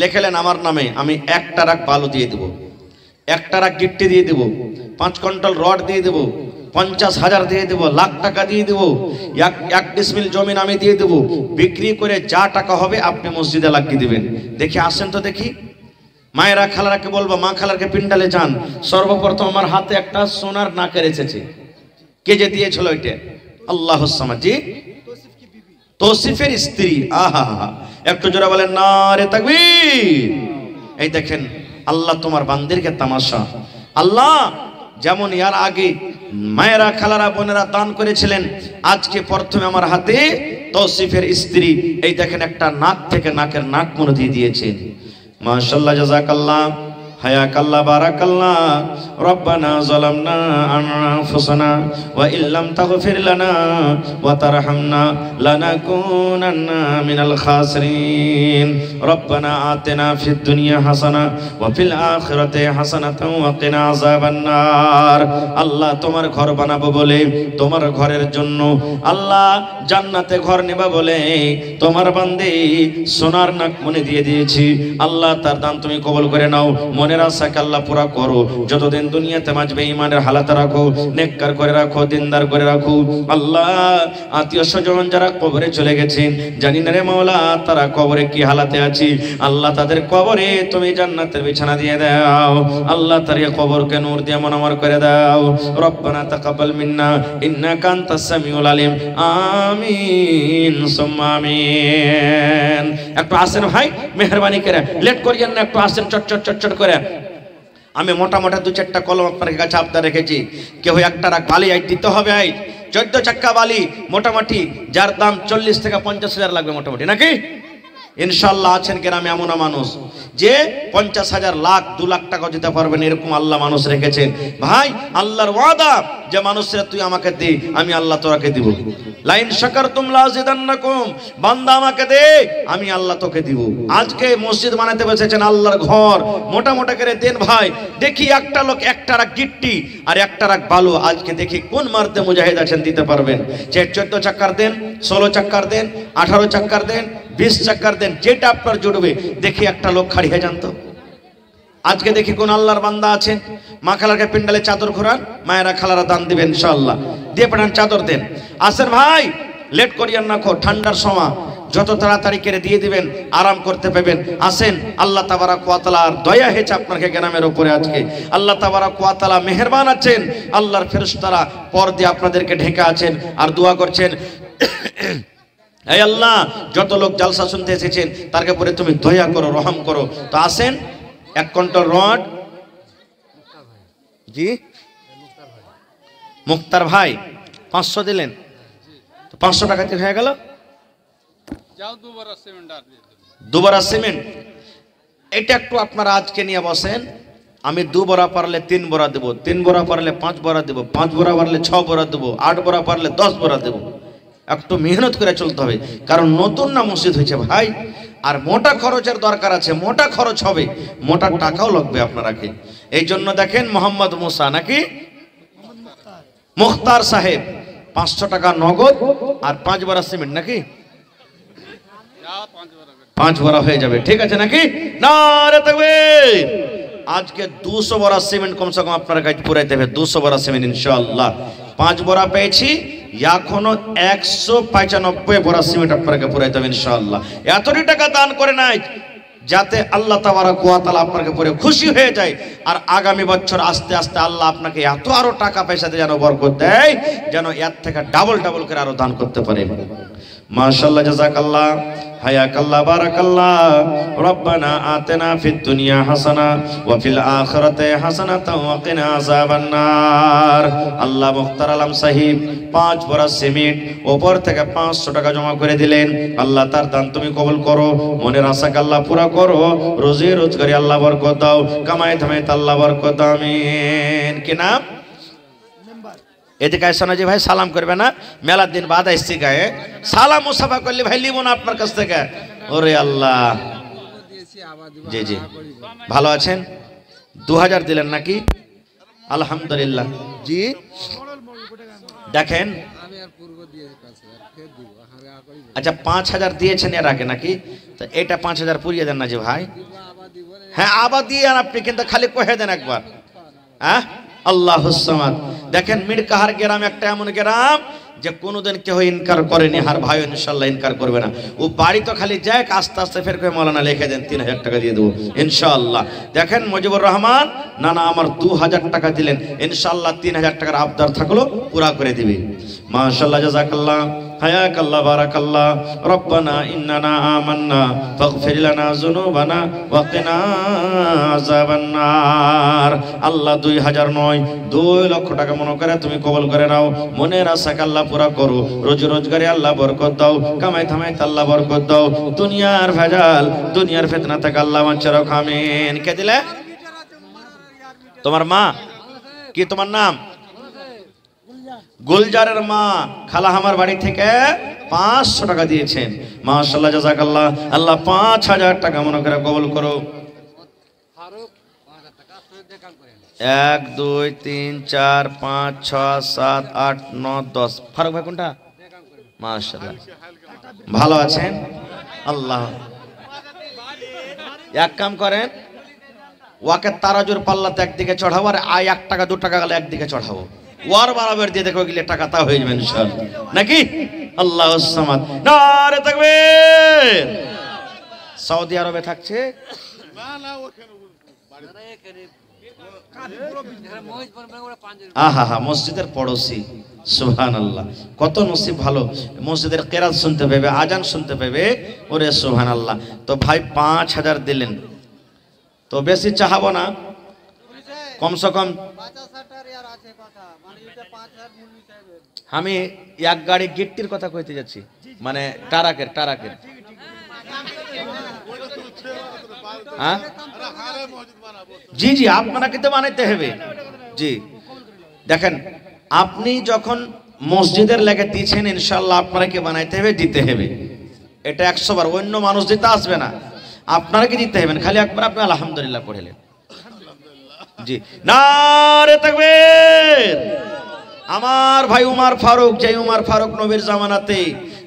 লেখেলেন আমার নামে, আমি 1 ট্রাক বালু দিয়ে দেবো, 1 ট্রাক গিট্টি দিয়ে দেবো, 5 কুইন্টাল রড দিয়ে দেবো, 50,000 দিয়ে দেবো, লাখ টাকা দিয়ে দেবো, 1 ডিসমিল জমিন আমি দিয়ে দেবো, বিক্রি করে যা টাকা হবে আপনি মসজিদে লাগিয়ে দিবেন। দেখি আসেন তো দেখি, মায়েরা খালারাকে বলবো, মা খালারকে পিন্ডালে যান, সর্বপ্রথম আমার হাতে একটা সোনার নাকের এসেছে। কে যে দিয়েছিল ওইটা? আল্লাহুস সামাদ। জি, তৌসিফের স্ত্রী। আহা, একটু জোরে বলেন নারে তাকবীর। এই দেখেন আল্লাহ তোমার বান্দিরকে তামাশা। আল্লাহ যেমন ইয়ার আগে মায়েরা খালারা বোনেরা দান করেছিলেন, আজকে প্রথমে আমার হাতে তৌসিফের স্ত্রী এই দেখেন একটা নাক থেকে নাকের নাক মুনে দিয়ে দিয়েছেন। মাশাআল্লাহ, জাযাকাল্লাহ, হায়াকাল্লাহ, বারাকাল্লাহ। রব্বানা যালামনা আনফুসানা ওয়া ইল্লাম তাগফির লানা ওয়া তারহামনা লানাকুনান্না মিনাল খাসিরিন। রব্বানা আতিনা ফিদ দুনিয়া হাসানা ওয়া ফিল আখিরাতি হাসানাতাও ওয়া কিনা আযাবান নার। আল্লাহ তোমার ঘর বানাবো বলে, তোমার ঘরের জন্য আল্লাহ জান্নাতে ঘর নেবা বলে তোমার বান্দি সোনার নাক মনে দিয়ে দিয়েছি। আল্লাহ তার দান তুমি কবুল করে নাও। মনের আশাকে আল্লাহ পুরা করো। যতদিন দুনিয়াতে বাঁচবে ঈমানের হালাতে রাখো, নেককার করে রাখো, দিনদার করে রাখো। আল্লাহ আত্মীয় স্বজন যারা কবরে চলে গেছেন, জানি না রে মাওলা তারা কবরে কি হালাতে আছে, আল্লাহ তাদের কবরে তুমি জান্নাতের বিছানা দিয়ে দাও। আল্লাহ তার কবরকে নূর দিয়ে মনোমর করে দাও। রব্বানা তাকাব্বাল মিন্না ইন্নাকা আনতাস সামিউল আলিম। আমিন সুম্মা আমিন। একটু আসেন ভাই, মেহেরবানি করে লেট করিয়েন না, একটু আসেন চট চট চট চট করে। আমি মোটা মোটা দু চারটা কলম আপনার কাছে আবদার রেখেছি। কেউ একটা রাখ বালি আই দিতে হবে। আই 14 চাক্কা বালি মোটামুটি, যার দাম 40 থেকে 50 হাজার লাগবে মোটামুটি, নাকি? ইনশাআল্লাহ আছেন গ্রামে এমন মানুষ যে 50,000 লাখ 2 লাখ টাকা দিতে পারবেন, এরকম আল্লাহ মানুষ রেখেছেন। ভাই আল্লাহর ওয়াদা যে মানুষরা তুই আমাকে দে, আমি আল্লাহ তোরাকে দিব। লাইন শাকারতুম লাযিদান্নাকুম, বান্দা আমাকে দে, আমি আল্লাহ তোকে দিব। আজকে মসজিদ বানাতে বসেছেন, আল্লাহর ঘর মোটা মোটা করে দেন ভাই। দেখি একটা লোক একটা রাখ গিট্টি আর একটা রাখ বালু, আজকে দেখি কোন মারতে মুজাহিদ আছেন দিতে পারবেন। যে 14 চাক্কার দেন, 16 চাক্কার দেন, 18 চাক্কার দেন, 20 চাক্কার দেন, যেটা আপনার জুড়বে। দেখি একটা লোক খাড়িয়ে যান তো। আজকে দেখি কোন আল্লাহর বান্দা আছেন। মা খালারকে পিন্ডালে চাদর ঘোরান, মায়েরা খালারা দান দিবেন ইনশাআল্লাহ, দিয়ে পাঠান চাদর দেন। আসেন ভাই, লেট করিয়েন না, ঠান্ডার সময় যত তাড়াতাড়ি করে দিয়ে দিবেন আরাম করতে পাবেন। আসেন, আল্লাহ তাবারাক ওয়া তাআলার দয়া হয়েছে আপনাকে গ্রামের উপরে। আজকে আল্লাহ তাবারাক ওয়া তাআলা মেহেরবান আছেন, আল্লাহর ফেরেশতারা পর দিয়ে আপনাদেরকে ঢেকে আছেন আর দোয়া করছেন। এই আল্লাহ যত লোক জালসা শুনতে এসেছেন তার উপরে তুমি দয়া করো, রহম করো। তো আসেন, 1 কুইন্টাল রড। জি মুক্তার ভাই 500 দিলেন, তো 500 টাকাতে হয়ে গেল। দুবারা সিমেন্ট, এটা একটু আপনারা আজকে নিয়ে বসেন। আমি 2 বড়া পারলে 3 বড়া দেবো, 3 বড়া পারলে 5 বড়া দেবো, 5 বড়া পারলে 6 বড়া দেবো, 8 বড়া পারলে 10 বড়া দেবো। একটু মেহনত করে চলতে হবে, কারণ নতুন না মসজিদ হয়েছে ভাই, আর মোটা খরচের দরকার আছে। মোটা খরচ হবে, মোটা টাকাও লাগবে আপনারাকে। এই জন্য দেখেন মোহাম্মদ মুসা নাকি মুখতার সাহেব 500 টাকা নগদ আর 5 বড়া সিমেন্ট, নাকি 5 বড়া হয়ে যাবে, ঠিক আছে নাকি? নারে তাকবীর। আজকে 200 বড়া সিমেন্ট কমসে কম আপনার কাছে পুরাইতে হবে। 200 বড়া সিমেন্ট ইনশাআল্লাহ। 5 বড়া পেয়েছি, এখনো 195 বড়া সিমেন্ট আপনাকে পুরাইতে হবে ইনশাআল্লাহ। এতটি টাকা দান করে নাই যাতে আল্লাহ তাবারাক ওয়া তাআলা আপনাকে পরে খুশি হয়ে যায়, আর আগামী বছর আস্তে আস্তে আল্লাহ আপনাকে এত আরো টাকা পয়সাতে যেন বরকত দেয়, যেন এর থেকে ডাবল ডাবল করে আরো দান করতে পারে। মাশাআল্লাহ, জাযাকাল্লাহ, হায়াকাল্লাহ, বারাকাল্লাহ। রব্বানা আতিনা ফিদ দুনিয়া হাসানা ওয়া ফিল আখিরাতি হাসানাতাও ওয়া কিনা আযাবান নার। আল্লাহ মুখতার আলম সাহেব 5 বড়া সিমেন্ট উপর থেকে 500 টাকা জমা করে দিলেন। আল্লাহ তার দান তুমি কবুল করো, মনের আশাকে আল্লাহ পুরা করো, রোজি রোজগারি আল্লাহ বরকত দাও, কামাই ধামাই আল্লাহ বরকত দাও, আমিন। কি নাম? এদিকে আসো না যে ভাই, সালাম করবে না, মেলার দিন বাদ আসছি গায়ে, সালাম মুসাফা করলে ভাই লিব না আপনার কাছ থেকে। ওরে আল্লাহ। জি জি, ভালো আছেন? 2000 দিলেন নাকি? আলহামদুলিল্লাহ। জি দেখেন, আচ্ছা 5000 দিয়েছেন এর আগে নাকি? তো এটা 5000 পুরিয়ে দেন না যে ভাই। হ্যাঁ আবার দিয়ে আপনি, কিন্তু খালি কহে দেন একবার। হ্যাঁ আল্লাহুস সামাদ। দেখেন মিরকাহার গ্রাম একটা এমন গ্রাম যে কোনোদিন কেউ ইনকার করেনি, আর ভাইও ইনশাল্লাহ ইনকার করবে না। ও বাড়ি তো খালি যায়, আস্তে আস্তে ফের করে মৌলানা লিখে দেন 3000 টাকা দিয়ে দেবো ইনশাআল্লাহ। দেখেন মুজিবুর রহমান না আমার 2000 টাকা দিলেন, ইনশাআল্লাহ 3000 টাকার আবদার থাকলো পুরা করে দিবে। মাশাআল্লাহ, জাযাকাল্লাহ, হায়াকাল্লাহ, বারাকাল্লাহ। রব্বানা ইন্নানা আমান্না ফাগফির লানা যুনুবানা ওয়া কিনা আযাবান নার। আল্লাহ 2000 নয় 2 লক্ষ টাকা মনে করে তুমি কবুল করে নাও। মনের আশাকে আল্লাহ পুরা করো, রোজি রোজগারে আল্লাহ বরকত দাও, কামাই থামাই আল্লাহ বরকত দাও, দুনিয়ার ভেজাল দুনিয়ার ফিতনা থেকে আল্লাহ বাঁচিয়ে রাখো, আমিন। কে দিলে? তোমার মা কি? তোমার নাম? গুলজারের মা খালা আমার বাড়ি থেকে 500 টাকা দিয়েছেন। মাশাআল্লাহ, জাযাকাল্লাহ। আল্লাহ 5000 টাকা মনে করে কবুল করো। 1 2 3 4 5 6 7 8 9 10। ফারুক ভাই কোনটা? মাশাআল্লাহ, ভালো আছেন? আল্লাহ, এক কাম করেন, ওয়াকে তারাজুর পাল্লাতে একদিকে চড়াবো, আর 1 টাকা 2 টাকা গেলে একদিকে চড়াবো, ওয়ার বরাবর দিয়ে দেখো গেলে টাকা তা হয়ে যাবে ইনশাআল্লাহ, নাকি? আল্লাহুস সামাদ, নারে তাকবীর। সৌদি আরবে থাকছে, আহা হা, মসজিদের পড়োশি, সুবহানাল্লাহ। কত নসিব ভালো, মসজিদের কেরাত শুনতে পাবে, আজান শুনতে পাবে, ওরে সুবহানাল্লাহ। তো ভাই 5000 দিলেন, তো বেশি চাহাবো না, কমসে কম আমি এক গাড়ি গিট্টির কথা কইতে যাচ্ছি, মানে টারাকের হ্যাঁ জি জি, আপনারা কিন্তু বানাইতে হবে জি। দেখেন, আপনি যখন মসজিদের লেগে দিচ্ছেন, ইনশাআল্লাহ আপনাকে বানাইতে হবে, দিতে হবে। এটা 100 বার, অন্য মানুষ দিতে আসবে না, আপনাকে দিতে হবে। খালি একবার আপনি আলহামদুলিল্লাহ পড়লেন, জি। নারে তাকবীর। আমার ভাই উমর ফারুক, যে উমর ফারুক নবীর জামানাতে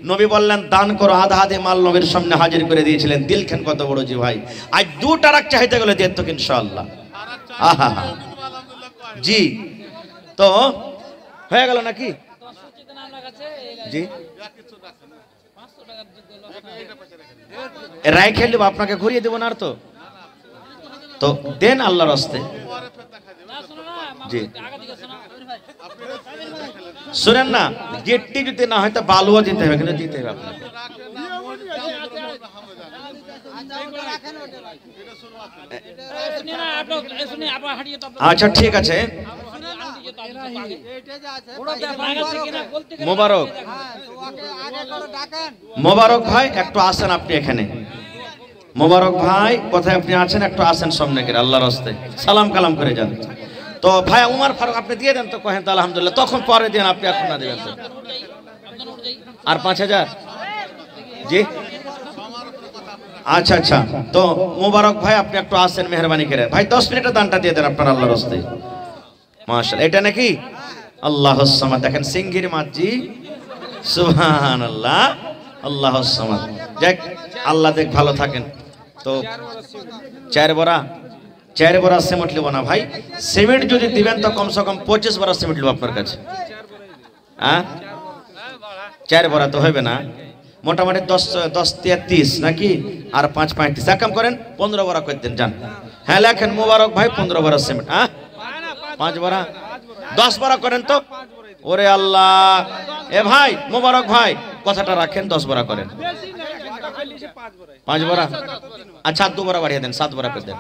নবী বললেন দান করো, আধা আধে মাল নবীর সামনে হাজির করে দিয়েছিলেন। দিলখান কত বড় জি ভাই, আজ 2 টারাক চাইতে গেলে দিত ইনশাআল্লাহ। আহা জি, তো হয়ে গেল নাকি জি? রায় খেলব, আপনাকে ঘুরিয়ে দেবো না, আর তো দেন আল্লাহর রাস্তে জি। শুনেন না, গেটটি যদি না হয় তো বালুয়া দিতে হবে, কিন্তু দিতে হবে আপনাকে। আচ্ছা ঠিক আছে, মোবারক মোবারক ভাই একটু আসেন আপনি এখানে। মোবারক ভাই কোথায় আপনি আছেন? একটু আসেন সামনে গিয়ে, আল্লাহর রাস্তে সালাম কালাম করে যান। তো ভাই উমর ফারুক আপনি দিয়ে দেন তো, কহেন তো আলহামদুলিল্লাহ, তখন পরে দেন, আপনি এখন না দেবেন তো। আর 5000 জি, আচ্ছা আচ্ছা। তো মোবারক ভাই আপনি একটু আসেন মেহরবানি করে, ভাই 10 মিনিটের দানটা দিয়ে দেন আপনার আল্লাহর রাস্তায়। মাশাআল্লাহ, এটা নাকি? আল্লাহুস সামাদ। দেখেন সিংহির মাঝি, সুবহানাল্লাহ, আল্লাহুস সামাদ। যাক, আল্লাহ দেখ ভালো থাকেন। তো 4 বড়া সিমেন্ট লিব না ভাই, সিমেন্ট যদি দিবেন তো কমসে কম 25 বড়া সিমেন্ট লিব আপনার কাছে। হ্যাঁ 4 বড়া তো হবে না, মোটামুটি 10 30 নাকি, আর 5 35, এক কাম করেন 15 বড়া করে দেন যান। হ্যাঁ লেখেন মোবারক ভাই 15 বড়া সিমেন্ট। হ্যাঁ 5 বড়া 10 বড়া করেন তো। ওরে আল্লাহ, এ ভাই মোবারক ভাই কথাটা রাখেন, 10 বড়া করেন। 5 বড়া, আচ্ছা 2 বড়া বাড়িয়ে দেন, 7 বড়া করে দেন।